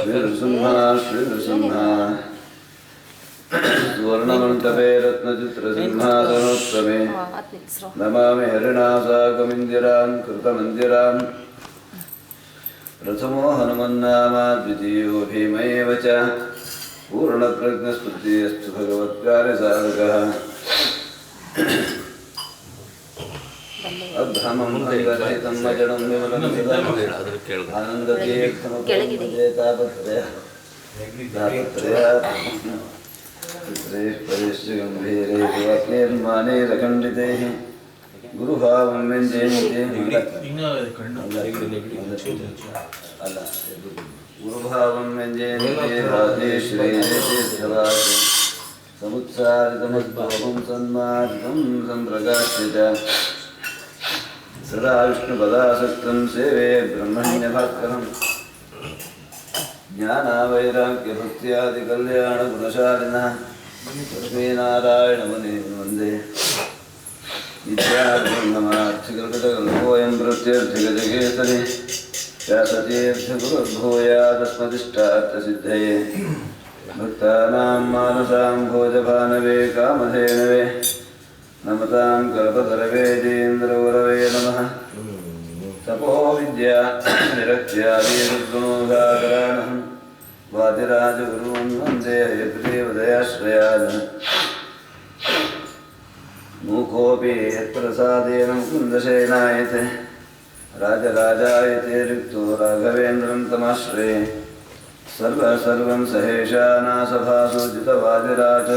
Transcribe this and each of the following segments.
ಶ್ರೀನೃಸಿಂಹ ಶ್ರೀನೃಸಿಂಹ ಸುವರ್ಣಮಂಟಪೇ ರತ್ನಚಿತ್ರಸಿಂಹಾಸನೋತ್ಸವೆ ನಮಾಮಿ ಹರಿಣಾಸಾಕಮಿಂದಿರಾನ್ ಕೃತಮಂದಿರಾನ್ ಪ್ರಥಮೋ ಹನುಮನ್ನಾಮ ದ್ವಿತೀಯೋ ಭೀಮೈವ ಚ ಪೂರ್ಣಪ್ರಜ್ಞಸ್ಮೃತಿಯಸ್ತು ಭಗವತ್ಕಾರ್ಯಸಾಧಕಃ ಅಭ್ರಮಂ ಅಂಗರಹಿತಂ ಅಜಡಂ ವಿಮಲಂ ಆನಂದತೀರ್ಥಮುಪೇತಾಪತ್ರಯ ಗಂಭೀರೇ ವಾಕ್ಯೇರ್ಮಾನೇರಖಂಡಿತೇ ಗುರುಭಾವಂ ವ್ಯಂಜಯಂತೆ ಅಲ್ಲ ಗುರುಭಾವಂ ವ್ಯಂಜಯಂತೆ ರಾಧೇ ಶ್ರೀದೇಶೇಶ್ವರಾಜ ಸಮುತ್ಸಾರಿತಮದ್ಭಾವಂ ಸನ್ಮಾರ್ಗಂ ಸಂಪ್ರಕಾಶ್ಯ ಚ ಸದಾ ವಿಷ್ಣುಪದಾಸಕ್ತಂ ಸೇವೆ ಬ್ರಹ್ಮಣ್ಯಭಾಸ್ಕರಂ ಜ್ಞಾನವೈರಾಗ್ಯಭಕ್ತ್ಯಾದಿಕಲ್ಯಾಣಗುಣಶಾಲಿನಃ ಲಕ್ಷ್ಮೀನಾರಾಯಣಮುನಿಂ ವಂದೇ ವಿದ್ಯಾಬ್ರಹ್ಮಮಾರ್ಥಿಕೃತಕಲ್ಪೋऽಯಂ ಪ್ರತ್ಯರ್ಥಿಗಜಕೇಸರಿ ವ್ಯಾಸತೀರ್ಥಗುರುರ್ಭೂಯಾದಸ್ಮದಿಷ್ಟಾರ್ಥಸಿದ್ಧಯೇ ಭಕ್ತಾನಾಂ ಮಾನಸಾಂ ಭೋಜಭಾನವೇ ಕಾಮಧೇನವೇ ನಮತಾಂ ಕಲ್ಪತರವೇದೀಂದ್ರಗುರವೇ ನಮಃ ತಪೋ ವಿದ್ಯಾ ನಿರಕ್ತ್ಯಾದೀರ್ಗುಣೋಗಾಕರಾಣಹಂ ವಾದಿರಾಜಗುರುಂ ವಂದೇ ಹಯಗ್ರೀವದಯಾಶ್ರಯಾನ್ ಮೂಕೋಪಿ ಯತ್ಪ್ರಸಾದೇನ ಮುಕುಂದಶಯನಾಯತೆ ರಾಜರಾಜಾಯತೆ ರಿಕ್ತೋ ರಾಘವೇಂದ್ರಂ ತಮಾಶ್ರಯೇ ಸರ್ವಂ ಸಹೇಶಾನಾಸಭಾಸು ಜಿತವಾದಿರಾಟ್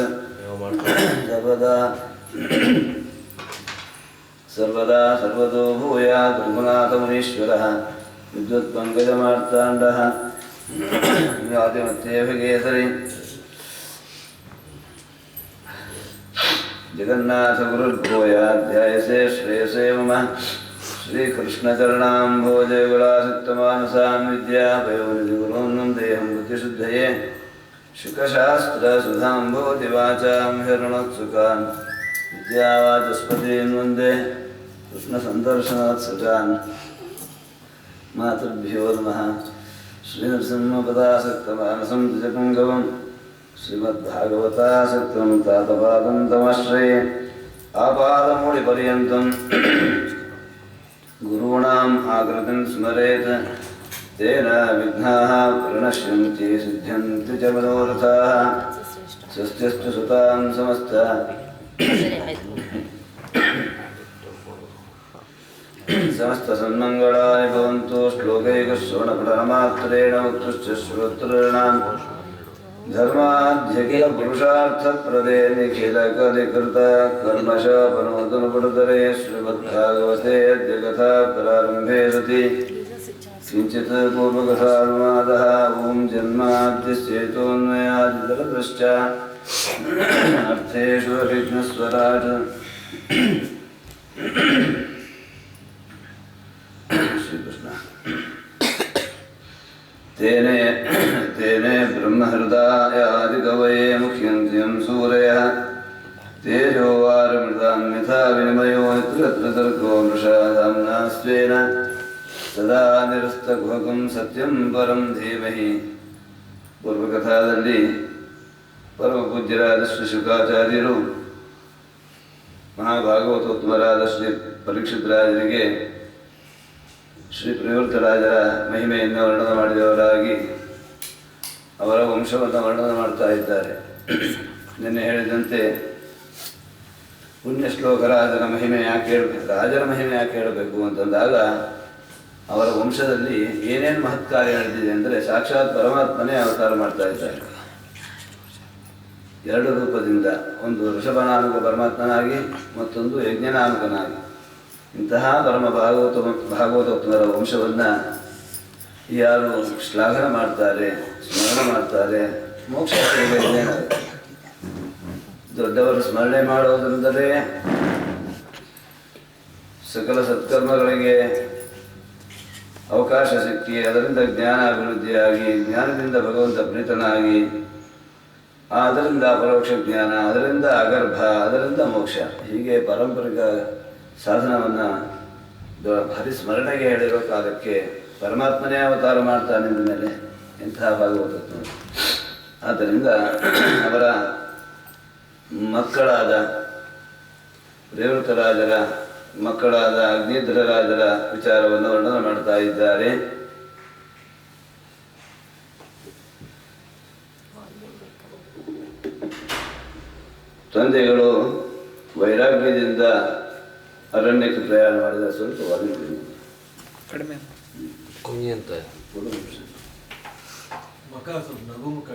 ಸರ್ವದಾ ಸರ್ವದೋ ಭೂಯಾತ್ ರಘುನಾಥಮುನೀಶ್ವರಃ ವಿದ್ಯುತ್ಪಂಕಜಮಾರ್ತಾಂಡಃ ವ್ಯಾಧಿಮತ್ಯೇಭಿಗೇಸರಿ ಜಗನ್ನಾಥಗುರುರ್ಭೂಯಾಧ್ಯಾಯಸೇ ಶ್ರೇಯಸೇ ಮಮ ಶ್ರೀಕೃಷ್ಣಚರಣಾಂಭೋಜಯುಗಳಾಸಕ್ತಮಾನಸಾನ್ ವಿದ್ಯಾಪಯೋನಿಧಿಗುರುನ್ ದೇಹಂ ಬುದ್ಧಿಶುದ್ಧಯೇ ಶುಕಶಾಸ್ತ್ರಸುಧಾಂಭೋತಿವಾಚಾಂ ಹಿರಣೋತ್ಸುಕಾನ್ ವಿದ್ಯಾವಾಚಸ್ಪತೀನ್ ವಂದೇ ಕೃಷ್ಣಸಂದರ್ಶನಾತ್ಸಕಾನ್ ಮಾತೃಭ್ಯೋ ನಮಃ ಶ್ರೀನೃಸಿಂಹಪದಾಸಕ್ತಮಾನಸಂ ದ್ವಿಜಪುಂಗವಂ ಶ್ರೀಮದ್ಭಾಗವತಾಸಕ್ತಂ ತಾತಪಾದಂ ತಮಾಶ್ರಯೇ ಆಪಾದಮೂಳಿಪರ್ಯಂತಂ ಗುರುಣಾಂ ಆಕೃತಿಂ ಸ್ಮರೇತ್ ತೇನ ವಿಘ್ನಾಃ ಪ್ರಣಶ್ಯಂತಿ ಸಿದ್ಧ್ಯಂತಿ ಚ ಮನೋರಥಾಃ ಸ್ವಸ್ತ್ಯಸ್ತು ಸುತಾಂ ಸಮಸ್ತ ಸಮಸ್ತ ಸನ್ಮಂಗಳಾನಿ ಭವಂತು ಶ್ಲೋಕೈಕಶ್ರವಣಪಠನಮಾತ್ರೇಣ ಉತ್ತುಶ್ಚ ಶ್ರೋತॄಣಾಂ ಧರ್ಮಾಧ್ಯಖಿಲ ಪುರುಷಾರ್ಥಪ್ರದೇ ನಿಖಿಲಕಲಿಕೃತ ಕರ್ಮಶಾಪನೋದನುಪಡುತರೆ ಶ್ರೀಮದ್ಭಾಗವತೆ ಅದ್ಯ ಕಥಾ ಪ್ರಾರಂಭೆ ಸತಿ ಕಿಂಚಿತ್ ಪೂರ್ವಕಥಾನುವಾದಃ ಓಂ ಜನ್ಮಾದ್ಯಸ್ಯೇತೋನ್ಮಯಾದಿತರತಶ್ಚ ಅರ್ಥೇಷು ಅಭಿಜ್ಞಸ್ವರಾಟ್ ಶ್ರೀಕೃಷ್ಣ ತೇನೆ ಬ್ರಹ್ಮಹೃದಯಾದಿಕವಯೇ ಮುಖ್ಯಂತ್ಯಂ ಸೂರಯಃ ತೇಜೋವಾರಮೃತಾಂ ಯಥಾ ವಿನಿಮಯೋ ಯತ್ರ ತರ್ಕೋ ಮೃಷಾಧಾಮ್ನಾ ಸ್ವೇನ ಸದಾ ನಿರಸ್ತಗುಹಕಂ ಸತ್ಯಂ ಪರಂ ಧೀಮಹಿ. ಪೂರ್ವಕಥಾದಲ್ಲಿ ಪರಮ ಪೂಜ್ಯರಾದ ಶ್ರೀ ಶುಕಾಚಾರ್ಯರು ಮಹಾಭಾಗವತೋತ್ತಮರಾದ ಶ್ರೀ ಪರೀಕ್ಷಿತರಾಜರಿಗೆ ಶ್ರೀ ಪ್ರವೃತ್ತರಾಜರ ಮಹಿಮೆಯನ್ನು ವರ್ಣನೆ ಮಾಡಿದವರಾಗಿ ಅವರ ವಂಶವನ್ನು ವರ್ಣನೆ ಮಾಡ್ತಾ ಇದ್ದಾರೆ. ನಿನ್ನೆ ಹೇಳಿದಂತೆ ಪುಣ್ಯ ಶ್ಲೋಕ ರಾಜರ ಮಹಿಮೆ ಯಾಕೆ ಹೇಳಬೇಕು, ರಾಜರ ಮಹಿಮೆ ಯಾಕೆ ಹೇಳಬೇಕು ಅಂತಂದಾಗ ಅವರ ವಂಶದಲ್ಲಿ ಏನೇನು ಮಹತ್ ಕಾರ್ಯ ನಡೆದಿದೆ ಅಂದರೆ ಸಾಕ್ಷಾತ್ ಪರಮಾತ್ಮನೇ ಅವತಾರ ಮಾಡ್ತಾ ಇದ್ದಾರೆ. ಎರಡು ರೂಪದಿಂದ, ಒಂದು ಋಷಭನಾಮಕ ಪರಮಾತ್ಮನಾಗಿ ಮತ್ತೊಂದು ಯಜ್ಞನಾಮಕನಾಗಿ. ಇಂತಹ ಪರಮ ಭಾಗವತೋತ್ತಮರ ವಂಶವನ್ನು ಯಾರು ಶ್ಲಾಘನೆ ಮಾಡ್ತಾರೆ, ಸ್ಮರಣೆ ಮಾಡ್ತಾರೆ, ಮೋಕ್ಷ ಸಿಗಬೇಕೇನಾಗುತ್ತೆ. ದೊಡ್ಡವರು ಸ್ಮರಣೆ ಮಾಡೋದರಿಂದಲೇ ಸಕಲ ಸತ್ಕರ್ಮಗಳಿಗೆ ಅವಕಾಶ ಸಿಕ್ಕಿ ಅದರಿಂದ ಜ್ಞಾನ ಅಭಿವೃದ್ಧಿಯಾಗಿ, ಜ್ಞಾನದಿಂದ ಭಗವಂತ ಪ್ರೀತನಾಗಿ, ಅದರಿಂದ ಪರೋಕ್ಷ ಜ್ಞಾನ, ಅದರಿಂದ ಅಗರ್ಭ, ಅದರಿಂದ ಮೋಕ್ಷ, ಹೀಗೆ ಪಾರಂಪರಿಕ ಸಾಧನವನ್ನು ಹರಿಸ್ಮರಣೆಗೆ ಹೇಳಿರೋ ಕಾಲಕ್ಕೆ ಪರಮಾತ್ಮನೇ ಅವತಾರ ಮಾಡ್ತಾನೆ. ಮೇಲೆ ಇಂತಹ ಭಾಗವತತ್ವ. ಆದ್ದರಿಂದ ಅವರ ಮಕ್ಕಳಾದ ರೇವತರಾಜರ ಮಕ್ಕಳಾದ ಅಗ್ನಿಧ್ರರಾಜರ ವಿಚಾರವನ್ನು ವರ್ಣನೆ ಮಾಡ್ತಾ ಇದ್ದಾರೆ. ತಂದೆಗಳು ವೈರಾಗ್ಯದಿಂದ ಅರಣ್ಯಕ್ಕೆ ಪ್ರಯಾಣ ಮಾಡಿದ ಸ್ವಲ್ಪ ಕಡಿಮೆ ಅಂತ ಮಕ ಸ್ವಲ್ಪ ನಗು ಮುಖ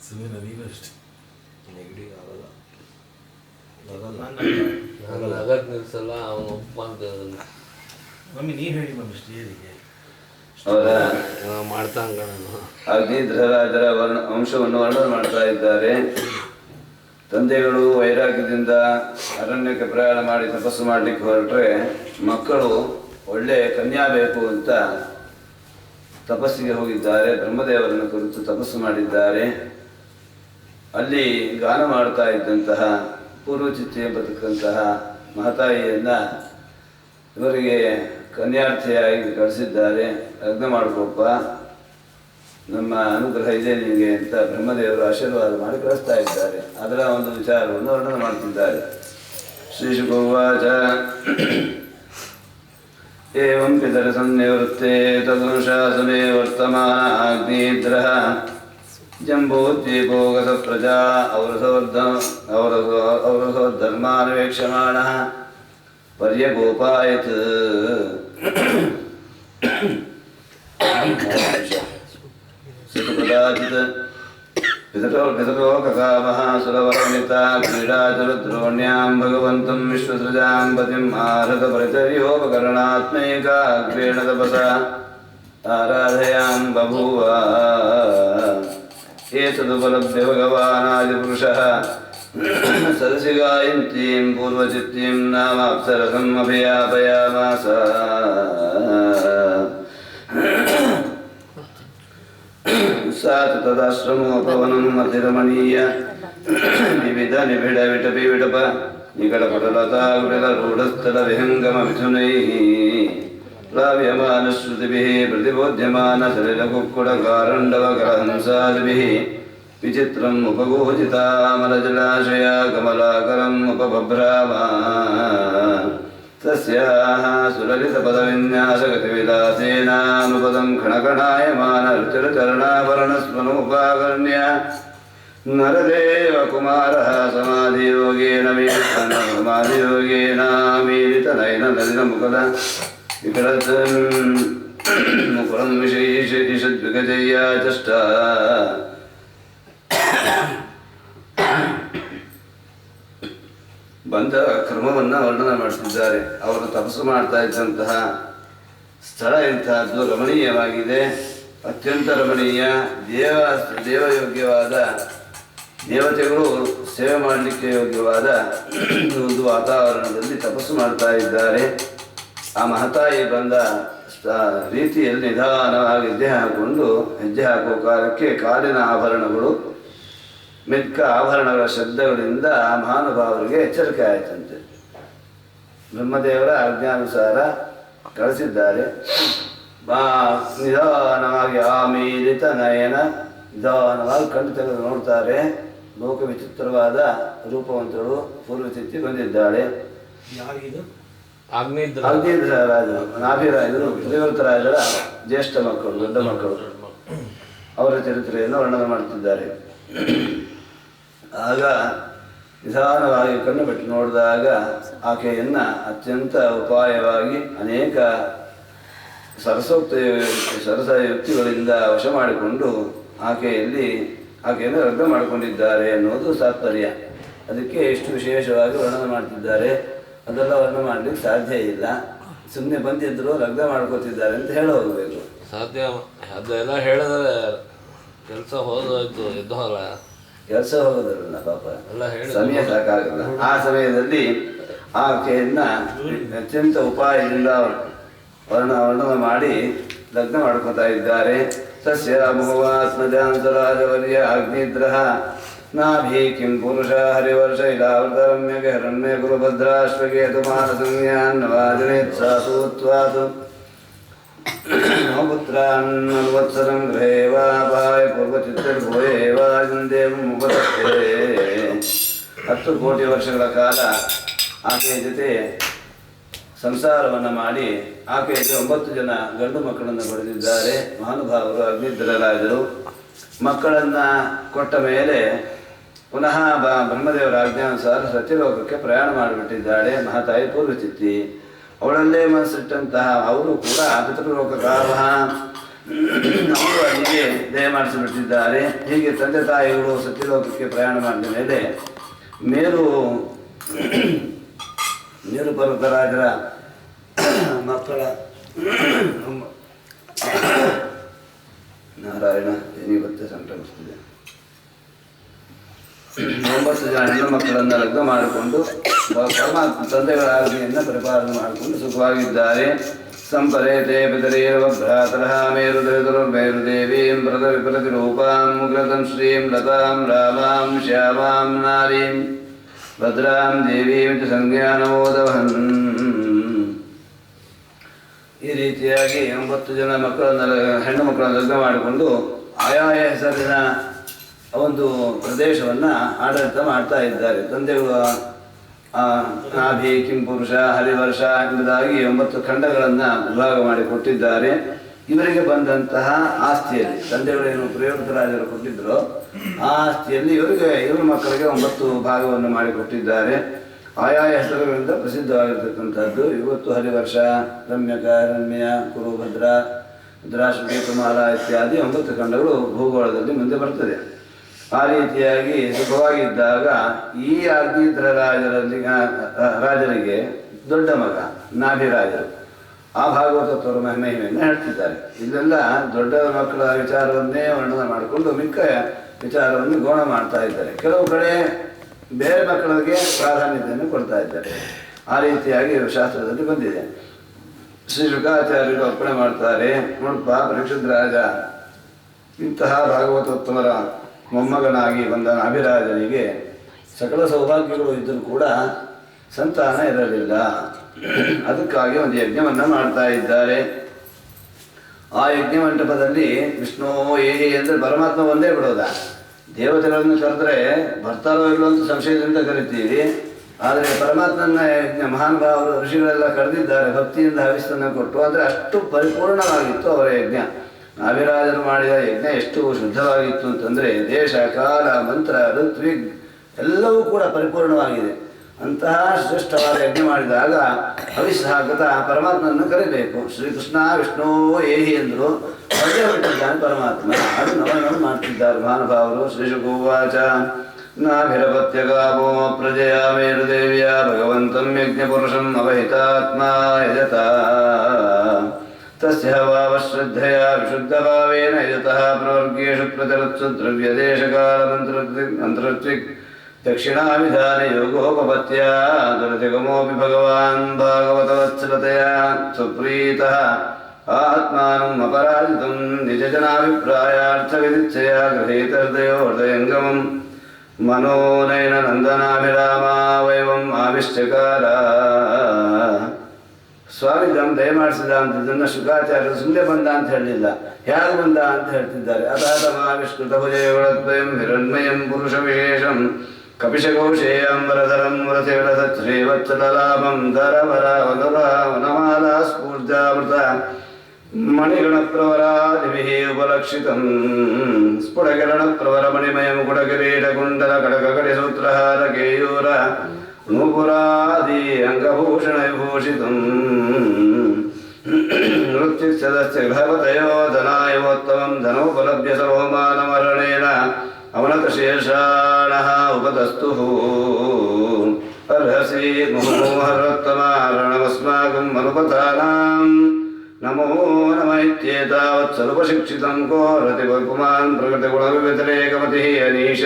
ಸುಮ್ಮನೆ ನೀವಷ್ಟೇ ನೆಗಡಿ ಆಗಲ್ಲ ನಾನು ನಗದ್ ನಿಲ್ಸಲ್ಲ ಅವನು ಒಪ್ಪ ಅಂತ ಮಮ್ಮಿ ನೀ ಹೇಳಿ ಮಮ್ಮಿ ಸ್ಟೇರಿಗೆ ಅವರ ಮಾಡ್ತಾಂಗ ಅಗ್ನಿಧ್ರರಾಜರ ವಂಶವನ್ನು ವರ್ಣನೆ ಮಾಡ್ತಾ ಇದ್ದಾರೆ. ತಂದೆಗಳು ವೈರಾಗ್ಯದಿಂದ ಅರಣ್ಯಕ್ಕೆ ಪ್ರಯಾಣ ಮಾಡಿ ತಪಸ್ಸು ಮಾಡಲಿಕ್ಕೆ ಹೊರಟ್ರೆ ಮಕ್ಕಳು ಒಳ್ಳೆ ಕನ್ಯಾ ಬೇಕು ಅಂತ ತಪಸ್ಸಿಗೆ ಹೋಗಿದ್ದಾರೆ. ಬ್ರಹ್ಮದೇವರನ್ನು ಕುರಿತು ತಪಸ್ಸು ಮಾಡಿದ್ದಾರೆ. ಅಲ್ಲಿ ಗಾನ ಮಾಡ್ತಾ ಇದ್ದಂತಹ ಪೂರ್ವಚಿತ್ತೆ ಬದುಕಂತಹ ಮಹತಾಯಿಯನ್ನು ಇವರಿಗೆ ಕನ್ಯಾರ್ಥಿಯಾಗಿ ಕಳಿಸಿದ್ದಾರೆ. ಲಗ್ನ ಮಾಡ್ಕೊಪ್ಪ, ನಮ್ಮ ಅನುಗ್ರಹ ಇದೆ ನಿಮಗೆ ಅಂತ ಬ್ರಹ್ಮದೇವರು ಆಶೀರ್ವಾದ ಮಾಡಿ ಕಳಿಸ್ತಾ ಇದ್ದಾರೆ. ಅದರ ಒಂದು ವಿಚಾರವನ್ನು ವರ್ಣನೆ ಮಾಡ್ತಿದ್ದಾರೆ. ಶ್ರೀ ಶುಭವಾಚ ಏವಂ ಪಿತರ ಸನ್ನಿವೃತ್ತೆ ತದನುಶಾಸನೆ ವರ್ತಮಾನ ಅಗ್ನಿಧ್ರಃ ಜಂಬೂದ್ವೀಪೋಗಸ ಪ್ರಜಾ ಔರಸೋಧರ್ಮಾನ್ವೇಕ್ಷಮಾಣಃ ಪರ್ಯಗೋಪಾಯತ್. ಕದಾಚಿತ್ ಪಿತರೋ ಕಕಾಮಃ ಸುರವರ್ಣಿತಾ ಕ್ರೀಡಾಚಲದ್ರೋಣ್ಯಾಂ ಭಗವಂತಂ ವಿಶ್ವಸೃಜಾಂ ಪತಿಂ ಆರತ ಪರಿಚರ್ಯೋಪಕರಣಾತ್ಮೈಕಾಗ್ರೇಣ ತಪಸಾ ಆರಾಧಯಾಂ ಬಭೂವ. ಏತದುಪಲಭ್ಯ ಭಗವಾನಾದಿಪುರುಷಃ ಸದಸಿ ಗಾಯಂತೀಂ ಪೂರ್ವಚಿತ್ತೀಂ ನಾಮ ಅಪ್ಸರಸಂ ಅಭಿಯಾಪಯಾಮಾಸ. ಸಾತ್ ತದಾಶ್ರಮೋಪವನಂ ಅತಿರಮಣೀಯ ವಿವಿಧ ನಿಬಿಡ ವಿಟಪಿ ವಿಟಪ ನಿಕಟಪಟಲತಾ ಗುಡಲರೂಢಸ್ಥಳ ವಿಹಂಗಮ ಮಿಥುನೈಃ ಪ್ಲಾವ್ಯಮಾನಶ್ರುತಿಭಿಃ ಪ್ರತಿಬೋಧ್ಯಮಾನ ಸಲಿಲಕುಕ್ಕುಡಕಾರಂಡವಕರಹಂಸಾದಿಭಿಃ ವಿಚಿತ್ರಂ ಉಪಗೋಚಿತಾಮಲಜಲಾಶಯ ಕಮಲಾಕರಂ ಉಪಬಭ್ರಾಮ. ತಸ್ಯಾಃ ಸುಲಲಿತಪದವಿನ್ಯಾಸಗತಿವಿಲಾಸೇನಾನುಪದಂ ಖಣಖಣಾಯಮಾನ ರುಚಿರಚರಣಾಭರಣಸ್ಮನೋಪಾಕರ್ಣ್ಯ ನರದೇವ ಕುಮಾರಃ ಸಮಾಧಿಯೋಗೇನ ಮೀಲಿತನಯನ ನಲಿನ ಮುಖದ ಮುಕುರಂ ವಿಶೇಷದ್ವಿಗಜಯ್ಯ ಚಷ್ಟ. ಬಂದ ಕ್ರಮವನ್ನು ವರ್ಣನೆ ಮಾಡ್ತಿದ್ದಾರೆ. ಅವರು ತಪಸ್ಸು ಮಾಡ್ತಾ ಇದ್ದಂತಹ ಸ್ಥಳ ಇಂತಹದ್ದು ರಮಣೀಯವಾಗಿದೆ, ಅತ್ಯಂತ ರಮಣೀಯ, ದೇವಯೋಗ್ಯವಾದ, ದೇವತೆಗಳು ಸೇವೆ ಮಾಡಲಿಕ್ಕೆ ಯೋಗ್ಯವಾದ ಒಂದು ವಾತಾವರಣದಲ್ಲಿ ತಪಸ್ಸು ಮಾಡ್ತಾ ಇದ್ದಾರೆ. ಆ ಮಹತಾಯಿ ಬಂದ ರೀತಿಯಲ್ಲಿ ನಿಧಾನವಾಗಿ ಹೆಜ್ಜೆ ಹಾಕುವ ಕಾಲಕ್ಕೆ ಕಾಲಿನ ಆಭರಣಗಳು ಮಿಕ್ಕ ಆಭರಣಗಳ ಶಬ್ದಗಳಿಂದ ಆ ಮಹಾನುಭಾವರಿಗೆ ಎಚ್ಚರಿಕೆ ಆಯಿತಂತೆ. ಬ್ರಹ್ಮದೇವರ ಆಜ್ಞಾನುಸಾರ ಕಳಿಸಿದ್ದಾರೆ. ನಿಧಾನವಾಗಿ ಆಮೀಲಿತ ನಯನ, ನಿಧಾನವಾಗಿ ಕಣ್ಣು ತೆಗೆದು ನೋಡ್ತಾರೆ. ಲೋಕ ವಿಚಿತ್ರವಾದ ರೂಪವಂತರು ಪೂರ್ವಚಿತ್ತಿ ಬಂದಿದ್ದಾಳೆ. ಯಾರಿದು? ಅಗ್ನಿಧ್ರ ರಾಜರು, ನಾಭಿರಾಜರು ತ್ರಿವೃತರಾಜರ ಜ್ಯೇಷ್ಠ ಮಕ್ಕಳು, ದೊಡ್ಡ ಮಕ್ಕಳು. ಅವರ ಚರಿತ್ರೆಯನ್ನು ವರ್ಣನೆ ಮಾಡ್ತಿದ್ದಾರೆ. ಆಗ ನಿಧಾನವಾಗಿ ಕಣ್ಣು ಬಿಟ್ಟು ನೋಡಿದಾಗ ಆಕೆಯನ್ನು ಅತ್ಯಂತ ಉಪಾಯವಾಗಿ ಅನೇಕ ಸರಸ ಯುಕ್ತಿಗಳಿಂದ ವಶ ಮಾಡಿಕೊಂಡು ಆಕೆಯನ್ನು ಲಗ್ನ ಮಾಡಿಕೊಂಡಿದ್ದಾರೆ ಎನ್ನುವುದು ತಾತ್ಪರ್ಯ. ಅದಕ್ಕೆ ಎಷ್ಟು ವಿಶೇಷವಾಗಿ ವರ್ಣನೆ ಮಾಡ್ತಿದ್ದಾರೆ. ಅದೆಲ್ಲ ವರ್ಣನೆ ಮಾಡಲಿಕ್ಕೆ ಸಾಧ್ಯ ಇಲ್ಲ. ಸುಮ್ಮನೆ ಬಂದಿದ್ರು ಲಗ್ನ ಮಾಡ್ಕೋತಿದ್ದಾರೆ ಅಂತ ಹೇಳಿ ಹೋಗಬೇಕು. ಸಾಧ್ಯ ಅದೆಲ್ಲ ಹೇಳಿದ್ರೆ ಕೆಲಸ ಹೋದಾಯ್ತು, ಎದ್ದೋಲ್ಲ, ಕೆಲಸ ಹೋಗೋದಿಲ್ಲ ಪಾಪ, ಎಲ್ಲ ಹೇಳಿ ಸಮಯ ಸಾಕಾಗಲ್ಲ. ಆ ಸಮಯದಲ್ಲಿ ಆಕೆಯನ್ನ ಅತ್ಯಂತ ಉಪಾಯದಿಂದ ವರ್ಣನೆ ಮಾಡಿ ಲಗ್ನ ಮಾಡ್ಕೊತಾ ಇದ್ದಾರೆ. ತಸ್ಯ ಭಗವಾತ್ಮಜಾಂತರಾಜವರ್ಯ ಅಗ್ನಿಧ್ರಃ ನಾಭಿ ಕಿಂ ಪುರುಷ ಹರಿವರ್ಷ ಇಲಾವೃತರಮ್ಯಗೆ ಹರಣ್ಯ ಗುರುಭದ್ರಾಶ್ವಗೇತು ಮಾನಸಂಜ್ಞಾನ್ನವಾಜನೇತ್ಸಾಸೂತ್ವಾತು ಪುತ್ರಾನ್ವತ್ಸರಂ ಗೃಹೇ ವಾಪಾಯ ಪೂರ್ವಚಿತ್ತರ್ಭೂಯೇವಾಜಂದೇವ ಮುಪತಸ್ಥೆ 10 ಕೋಟಿ ವರ್ಷಗಳ ಕಾಲ ಆಕೆಯ ಜೊತೆ ಸಂಸಾರವನ್ನು ಮಾಡಿ ಆಕೆಯಲ್ಲಿ 9 ಜನ ಗಂಡು ಮಕ್ಕಳನ್ನು ಪಡೆದಿದ್ದಾರೆ. ಮಹಾನುಭಾವರು ಅಗ್ನಿಧ್ರರಾಜರು ಮಕ್ಕಳನ್ನು ಕೊಟ್ಟ ಮೇಲೆ ಪುನಃ ಬ್ರಹ್ಮದೇವರ ಆಜ್ಞಾನುಸಾರ ಸತ್ಯಲೋಕಕ್ಕೆ ಪ್ರಯಾಣ ಮಾಡಿಬಿಟ್ಟಿದ್ದಾಳೆ ಮಹಾತಾಯಿ ಪೂರ್ವಚಿತ್ತಿ. ಅವಳಲ್ಲೇ ಮನಸ್ಸಿಟ್ಟಂತಹ ಅವರು ಕೂಡ ಪಿತೃಲೋಕಕಾರಃ ಅವರು ಅಲ್ಲಿಗೆ ದಯ ಮಾಡಿಸಿಬಿಟ್ಟಿದ್ದಾರೆ. ಹೀಗೆ ತಂದೆ ತಾಯಿಗಳು ಸತ್ಯಲೋಕಕ್ಕೆ ಪ್ರಯಾಣ ಮಾಡಿದ ಮೇಲೆ ಮೇರು ಪರ್ವತರಾಜರ ಮಕ್ಕಳ ನಾರಾಯಣ ಏನಿವತ್ತೆ ಸಂಕ್ರಮಿಸ್ತಿದೆ 9 ಜನ ಹೆಣ್ಣು ಮಕ್ಕಳನ್ನು ಲಗ್ನ ಮಾಡಿಕೊಂಡು ಪರಮಾತ್ಮ ತಂದೆಗಳ ಆಜ್ಞೆಯನ್ನು ಪರಿಪಾಲನೆ ಮಾಡಿಕೊಂಡು ಸುಖವಾಗಿದ್ದಾರೆ. ಸಂಪರೇತೆ ಪಿತರೇವ ಭ್ರಾತರಃ ಮೇರುದೇವೀಂ ವ್ರತ ವಿಪರತಿ ರೂಪಾಂ ಮುಗ್ರತಂ ಶ್ರೀಂ ಲತಾಂ ರಾಮಾಂ ಶ್ಯಾಮಾಂ ನಾರೀಂ ಭದ್ರಾಂ ದೇವೀಂ ಚ ಸಂಜ್ಞಾನಮೋದವಹನ್. ಈ ರೀತಿಯಾಗಿ 9 ಜನ ಹೆಣ್ಣು ಮಕ್ಕಳನ್ನು ಲಗ್ನ ಮಾಡಿಕೊಂಡು ಆಯಾಯ ಹೆಸರಿನ ಒಂದು ಪ್ರದೇಶವನ್ನು ಆಡಳಿತ ಮಾಡ್ತಾ ಇದ್ದಾರೆ. ತಂದೆಗಳು ನಾಭಿ ಕಿಂ ಪುರುಷ ಹರಿವರ್ಷ ಎಂಬುದಾಗಿ 9 ಖಂಡಗಳನ್ನು ವಿಭಾಗ ಮಾಡಿಕೊಟ್ಟಿದ್ದಾರೆ. ಇವರಿಗೆ ಬಂದಂತಹ ಆಸ್ತಿಯಲ್ಲಿ ತಂದೆಗಳೇನು ಪ್ರಿಯವೃತರಾಜರು ಕೊಟ್ಟಿದ್ರು ಆ ಆಸ್ತಿಯಲ್ಲಿ ಇವ್ರ ಮಕ್ಕಳಿಗೆ 9 ಭಾಗವನ್ನು ಮಾಡಿಕೊಟ್ಟಿದ್ದಾರೆ. ಆಯಾಯ ಹೆಸರುಗಳಿಂದ ಪ್ರಸಿದ್ಧವಾಗಿರ್ತಕ್ಕಂಥದ್ದು. ಇವತ್ತು ಹರಿವರ್ಷ, ರಮ್ಯಕ, ರಮ್ಯ, ಕುರು, ಭದ್ರ, ಭದ್ರಾಶ್ವಕೇತುಮಾಲ ಇತ್ಯಾದಿ 9 ಖಂಡಗಳು ಭೂಗೋಳದಲ್ಲಿ ಮುಂದೆ ಬರ್ತದೆ. ಆ ರೀತಿಯಾಗಿ ಸುಖವಾಗಿದ್ದಾಗ ಈ ಅಗ್ನಿಧ್ರ ರಾಜರಿಗೆ ದೊಡ್ಡ ಮಗ ನಾಭಿರಾಜರು ಆ ಭಾಗವತತ್ವರ ಮಹಿಮೆಯನ್ನು ಹೇಳ್ತಿದ್ದಾರೆ. ಇಲ್ಲೆಲ್ಲ ದೊಡ್ಡ ಮಕ್ಕಳ ವಿಚಾರವನ್ನೇ ವರ್ಣನೆ ಮಾಡಿಕೊಂಡು ಮಿಕ್ಕ ವಿಚಾರವನ್ನು ಗೌಣ ಮಾಡ್ತಾ ಇದ್ದಾರೆ. ಕೆಲವು ಕಡೆ ಬೇರೆ ಮಕ್ಕಳಿಗೆ ಪ್ರಾಧಾನ್ಯತೆಯನ್ನು ಕೊಡ್ತಾ ಇದ್ದಾರೆ. ಆ ರೀತಿಯಾಗಿ ಶಾಸ್ತ್ರದಲ್ಲಿ ಬಂದಿದೆ. ಶ್ರೀ ಶುಕಾಚಾರ್ಯರು ಅರ್ಪಣೆ ಮಾಡ್ತಾರೆ. ನೋಡಪ್ಪ ಪರೀಕ್ಷಿತ್ ರಾಜ ಇಂತಹ ಭಾಗವತೋತ್ತಮರ ಮೊಮ್ಮಗನಾಗಿ ಬಂದ ನಾಭಿರಾಜನಿಗೆ ಸಕಲ ಸೌಭಾಗ್ಯಗಳು ಇದ್ದರೂ ಕೂಡ ಸಂತಾನ ಇರಲಿಲ್ಲ. ಅದಕ್ಕಾಗಿ ಒಂದು ಯಜ್ಞವನ್ನು ಮಾಡ್ತಾ ಇದ್ದಾರೆ. ಆ ಯಜ್ಞ ಮಂಟಪದಲ್ಲಿ ವಿಷ್ಣು ಏಹಿ ಅಂದರೆ ಪರಮಾತ್ಮ ಒಂದೇ ಬಿಡೋದ. ದೇವತೆಗಳನ್ನು ಕರೆದ್ರೆ ಬರ್ತಾರೋ ಇಲ್ಲೋ ಅಂತ ಸಂಶಯದಿಂದ ಕರಿತೀವಿ. ಆದರೆ ಪರಮಾತ್ಮನ ಯಜ್ಞ ಮಹಾನುಭಾವರು ಋಷಿಗಳೆಲ್ಲ ಕರೆದಿದ್ದಾರೆ. ಭಕ್ತಿಯಿಂದ ಹವಿಸ್ತನ್ನು ಕೊಟ್ಟು ಅಂದರೆ ಅಷ್ಟು ಪರಿಪೂರ್ಣವಾಗಿತ್ತು ಅವರ ಯಜ್ಞ. ನಾಭಿರಾಜರು ಮಾಡಿದ ಯಜ್ಞ ಎಷ್ಟು ಶುದ್ಧವಾಗಿತ್ತು ಅಂತಂದರೆ ದೇಶ, ಕಾಲ, ಮಂತ್ರ, ಋತ್ವಿಗ್ ಎಲ್ಲವೂ ಕೂಡ ಪರಿಪೂರ್ಣವಾಗಿದೆ. ಅಂತಹ ಶ್ರೇಷ್ಠವಾದ ಯಜ್ಞ ಮಾಡಿದಾಗ ಹವಿಸ್ ಹಾಕುತ್ತಾ ಪರಮಾತ್ಮನನ್ನು ಕರಿಬೇಕು. ಶ್ರೀಕೃಷ್ಣ ವಿಷ್ಣು ಏಹಿ ಎಂದರು ಅದೇ ಹೊರಟಿದ್ದಾನೆ ಪರಮಾತ್ಮ. ಅದು ನವನವನ್ನು ಮಾಡ್ತಿದ್ದಾರೆ ಮಹಾನುಭಾವರು. ಶ್ರೀಶುಕೋವಾಚ ನಾಭಿರಪತ್ಯಗಾಮೋ ಪ್ರಜೆಯ ಮೇರುದೇವಿಯ ಭಗವಂತಂ ಯಜ್ಞಪುರುಷಂ ಅವಹಿತಾತ್ಮ ಯಜತ ತಸ್ಯ ಭಾವಶ್ರದ್ಧೆಯ ವಿಶುದ್ಧಭಾವೇನ ಯಜತಃ ಪ್ರವರ್ಗೇಷು ಪ್ರಚರತ್ಸು ದ್ರವ್ಯದೇಶಕಾಲಮಂತ್ರತ್ವಿಕ್ ದಕ್ಷಿಣಾವಿಧಾನ ಯೋಗೋಪಪತ್ಯ ದುರತಿಗಮೋಪಿ ಭಗವಾನ್ ಭಾಗವತವತ್ಸಲತೆಯ ಸುಪ್ರೀತಃ ಆತ್ಮಾನಂ ಅಪರಾಜಿತಂ ನಿಜಜನಾಭಿಪ್ರಾಯಾರ್ಥವಿದಿಚ್ಛಯ ಗೃಹೀತ ಹೃದಯೋರ್ದಯಂಗಮಂ ಮನೋನಯನ ನಂದನಾಭಿರಾಮ ವೈವಂ ಆವಿಶ್ಚಕಾರ. ಸ್ವಾಮಿ ದಯ ಮಾಡಿಸಿದ ಅಂತದನ್ನು ಶುಕಾಚಾರ್ಯರು ಸುಮ್ಮನೆ ಬಂದ ಅಂತ ಹೇಳಲಿಲ್ಲ, ಹೇಗೆ ಬಂದ ಅಂತ ಹೇಳ್ತಿದ್ದಾರೆ. ಅದಾದ ಮಹಾವಿಷ್ಕೃತ ಭುಜಯಗುಣದ್ವಯಂ ಹಿರಣ್ಮಯಂ ಪುರುಷ ವಿಶೇಷಂ ಕಪಿಶಕೌಶೇಯಂಬರಧರಂ ಮುರತಿವಿಳಸತ್ಶ್ರೀವತ್ಸಲಲಾಭಂ ಧರವರ ವನಮಾಲ ಸ್ಫೂರ್ಜಾಮೃತ ಮಣಿಗಣಪ್ರವರಾದಿಭಿಃ ಉಪಲಕ್ಷಿತಂ ಸ್ಫುಟಕಿರಣಪ್ರವರಮಣಿಮಯಂ ಕುಟಕಿರೀಟಕುಂಡಲ ಕಡಕಕಟಿಸೂತ್ರಹಾರ ಕೇಯೂರ ನೂಪುರಾದಿ ಅಂಗಭೂಷಣ ವಿಭೂಷಿತಂ ನೃತ್ಯುಸದಸ್ಯ ಭವತಯೋ ಧನಾಯೋತ್ತಮಂ ಧನೋಪಲಭ್ಯ ಸರ್ವಮಾನಮರಣೇನ ಅವನತಶೇಷಾಣಃ ಉಪತಸ್ತುಃ ಅರ್ಹಸಿ ಮುಹುರ್ಮೋಹರೋತ್ತಮಾರಣಮಸ್ಮಾಕಂ ಮನುಪತಾನಾಂ ನಮೋ ನಮ ಇತ್ಯೇತಾವತ್ ಸ್ವಲ್ಪಶಿಕ್ಷಿತಂ ಕೋ ರತಿಪುಮಾನ್ ಪ್ರಕೃತಿಗುಣವ್ಯತಿರೇಕಮತಿಃ ಅನೀಶ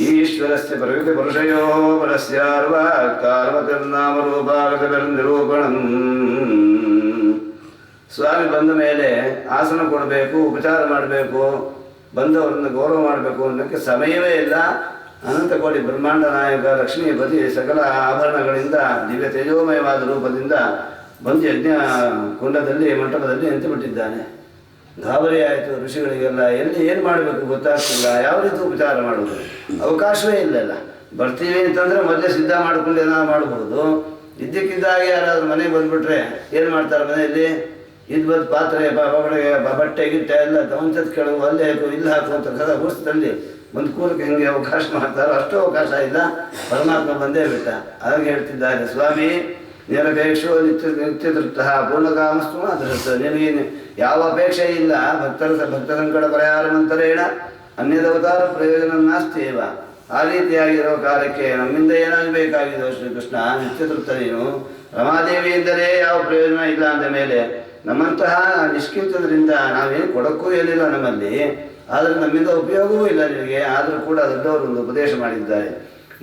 ಈಶ್ವರಸ್ಯ ಪ್ರಕೃತಿ ಪುರುಷಯೋಃ ಪರಸ್ಯಾರ್ವಾಕಾರಮತಿರ್ನಾಮರೂಪಾಗತಿರ್ನಿರೂಪಣಂ. ಸ್ವಾಮಿ ಬಂದ ಮೇಲೆ ಆಸನ ಕೊಡಬೇಕು, ಉಪಚಾರ ಮಾಡಬೇಕು, ಬಂದವರನ್ನು ಗೌರವ ಮಾಡಬೇಕು ಅನ್ನೋಕ್ಕೆ ಸಮಯವೇ ಇಲ್ಲ. ಅನಂತ ಕೋಟಿ ಬ್ರಹ್ಮಾಂಡ ನಾಯಕ ಲಕ್ಷ್ಮೀಪತಿ ಸಕಲ ಆಭರಣಗಳಿಂದ ದಿವ್ಯ ತೇಜೋಮಯವಾದ ರೂಪದಿಂದ ಬಂದು ಯಜ್ಞ ಕುಂಡದಲ್ಲಿ ಮಂಟಪದಲ್ಲಿ ನಿಂತು ಬಿಟ್ಟಿದ್ದಾನೆ. ಗಾಬರಿ ಆಯಿತು ಋಷಿಗಳಿಗೆಲ್ಲ. ಎಲ್ಲಿ ಏನು ಮಾಡಬೇಕು ಗೊತ್ತಾಗ್ತಿಲ್ಲ, ಯಾವ ರೀತಿ ಉಪಚಾರ ಮಾಡೋದು, ಅವಕಾಶವೇ ಇಲ್ಲಲ್ಲ. ಬರ್ತೀವಿ ಅಂತಂದರೆ ಮೊದಲೇ ಸಿದ್ಧ ಮಾಡ್ಕೊಂಡು ಏನಾದ್ರು ಮಾಡಬಹುದು. ಇದ್ದಕ್ಕಿದ್ದಾಗೆ ಯಾರಾದ್ರೂ ಮನೆಗೆ ಬಂದುಬಿಟ್ರೆ ಏನು ಮಾಡ್ತಾರೆ, ಮನೆಯಲ್ಲಿ ಇದು ಬಂದು ಪಾತ್ರೆ ಬಟ್ಟೆ ಗಿಟ್ಟೆ ಎಲ್ಲ ತಗೊಂಚದ ಕೆಳಗೆ ಅಲ್ಲೇ ಹಾಕು ಇಲ್ಲಿ ಹಾಕು ಅಂತ ಕದ ಗುಡಿಸ್ತಲ್ಲಿ ಒಂದು ಕೂರಕ್ಕೆ ಹೆಂಗೆ ಅವಕಾಶ ಮಾಡ್ತಾರೋ ಅಷ್ಟು ಅವಕಾಶ ಇಲ್ಲ. ಪರಮಾತ್ಮ ಬಂದೇ ಬಿಟ್ಟ. ಹಾಗೆ ಹೇಳ್ತಿದ್ದಾರೆ ಸ್ವಾಮಿ, ನಿರಪೇಕ್ಷೋ ನಿತ್ಯತೃಪ್ತ ಪೂರ್ಣಕಾಮಸ್ತು ಮಾತೃ. ನಿನಗೆ ಯಾವ ಅಪೇಕ್ಷೆ ಇಲ್ಲ. ಭಕ್ತ ಸಂಕಟ ಪರಿಹಾರ ಮಂತರೇಣ ಅನ್ಯದವತಾರ ಪ್ರಯೋಜನ ನಾಸ್ತಿವ. ಆ ರೀತಿಯಾಗಿರೋ ಕಾಲಕ್ಕೆ ನಮ್ಮಿಂದ ಏನಾಗಬೇಕಾಗಿದೋ ಶ್ರೀಕೃಷ್ಣ ನಿತ್ಯತೃಪ್ತ ನೀನು. ರಮಾದೇವಿಯಿಂದಲೇ ಯಾವ ಪ್ರಯೋಜನ ಇಲ್ಲ ಅಂದ ಮೇಲೆ ನಮ್ಮಂತಹ ನಿಷ್ಕಿಂತದ್ರಿಂದ ನಾವೇನು ಕೊಡಕ್ಕೂ ಏನಿಲ್ಲ ನಮ್ಮಲ್ಲಿ, ಆದರೆ ನಮ್ಮಿಂದ ಉಪಯೋಗವೂ ಇಲ್ಲ ನಿನಗೆ. ಆದರೂ ಕೂಡ ದೊಡ್ಡವರು ಒಂದು ಉಪದೇಶ ಮಾಡಿದ್ದಾರೆ.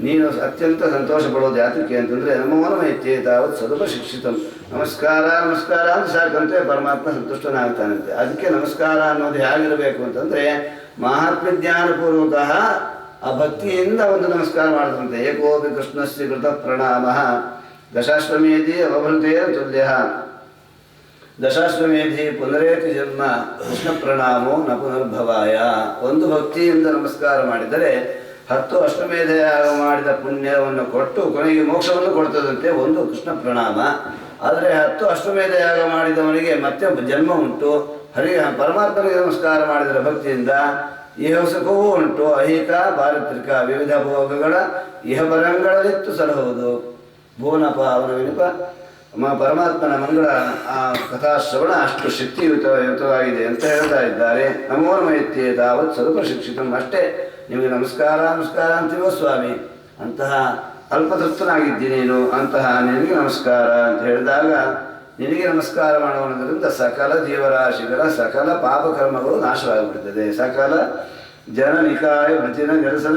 ನೀನು ಅತ್ಯಂತ ಸಂತೋಷ ಪಡೋದು ಯಾತಕ್ಕೆ ಅಂತಂದರೆ ನಮ್ಮ ಮನಮೈತ್ಯೆ ತಾವತ್ ಸ್ವಲ್ಪ ಶಿಕ್ಷಿತ. ನಮಸ್ಕಾರ ನಮಸ್ಕಾರ ಅಂತ ಸಾಕಂತೆ ಪರಮಾತ್ಮ ಸಂತುಷ್ಟನಾಗ್ತಾನಂತೆ. ಅದಕ್ಕೆ ನಮಸ್ಕಾರ ಅನ್ನೋದು ಹೇಗಿರಬೇಕು ಅಂತಂದರೆ ಮಹಾತ್ಮ ಜ್ಞಾನಪೂರ್ವಕ ಆ ಭಕ್ತಿಯಿಂದ ಒಂದು ನಮಸ್ಕಾರ ಮಾಡಿದಂತೆ. ಏಕೋಪಿ ಕೃಷ್ಣಸ್ಯ ಕೃತ ಪ್ರಣಾಮ ದಶಾಶ್ವಮೇಧಿ ಅವಭೃತೇನ ತುಲ್ಯ ದಶಾಶ್ವಮೇಧಿ ಪುನರೇತಿ ಜನ್ಮ ಕೃಷ್ಣ ಪ್ರಣಾಮೋ ನ ಪುನರ್ಭವಾಯ. ಒಂದು ಭಕ್ತಿಯಿಂದ ನಮಸ್ಕಾರ ಮಾಡಿದರೆ 10 ಅಶ್ವಮೇಧ ಯಾಗ ಮಾಡಿದ ಪುಣ್ಯವನ್ನು ಕೊಟ್ಟು ಕೊನೆಗೆ ಮೋಕ್ಷವನ್ನು ಕೊಡ್ತದಂತೆ ಒಂದು ಕೃಷ್ಣ ಪ್ರಣಾಮ. ಆದರೆ 10 ಅಶ್ವಮೇಧ ಯಾಗ ಮಾಡಿದವನಿಗೆ ಮತ್ತೆ ಜನ್ಮ ಉಂಟು. ಪರಮಾತ್ಮನಿಗೆ ನಮಸ್ಕಾರ ಮಾಡಿದರೆ ಭಕ್ತಿಯಿಂದ ಇಹಸುಖವೂ ಉಂಟು. ಐಹಿಕ ಪಾರಿತ್ರಿಕ ವಿವಿಧ ಭೋಗಗಳ ಇಹಪರಂಗಳಲ್ಲಿತ್ತು ಸಲಹುವುದು. ಭುವನ ಪಾವನ ವಿನಿಪ ಪರಮಾತ್ಮನ ಮಂಗಳ ಆ ಕಥಾಶ್ರವಣ ಅಷ್ಟು ಶಕ್ತಿಯುತವಾಗಿದೆ ಅಂತ ಹೇಳ್ತಾ ಇದ್ದಾರೆ. ನಮೋನ್ಮೈತ್ಯೆ ತಾವತ್ ಸ್ವಲ್ಪ ಶಿಕ್ಷಿತ. ಅಷ್ಟೇ ನಿಮಗೆ ನಮಸ್ಕಾರ ನಮಸ್ಕಾರ ಅಂತೀವೋ ಸ್ವಾಮಿ, ಅಂತಹ ಅಲ್ಪತೃಪ್ತನಾಗಿದ್ದೀನಿ ನೀನು, ಅಂತಹ ನಿನಗೆ ನಮಸ್ಕಾರ ಅಂತ ಹೇಳಿದಾಗ ನಿನಗೆ ನಮಸ್ಕಾರ ಮಾಡುವುದರಿಂದ ಸಕಲ ಜೀವರಾಶಿಗಳ ಸಕಲ ಪಾಪಕರ್ಮಗಳು ನಾಶವಾಗಿಬಿಡ್ತದೆ. ಸಕಲ ಜನ ನಿಕಾಯ ವೃತ್ತಿನ ನಿರಸನ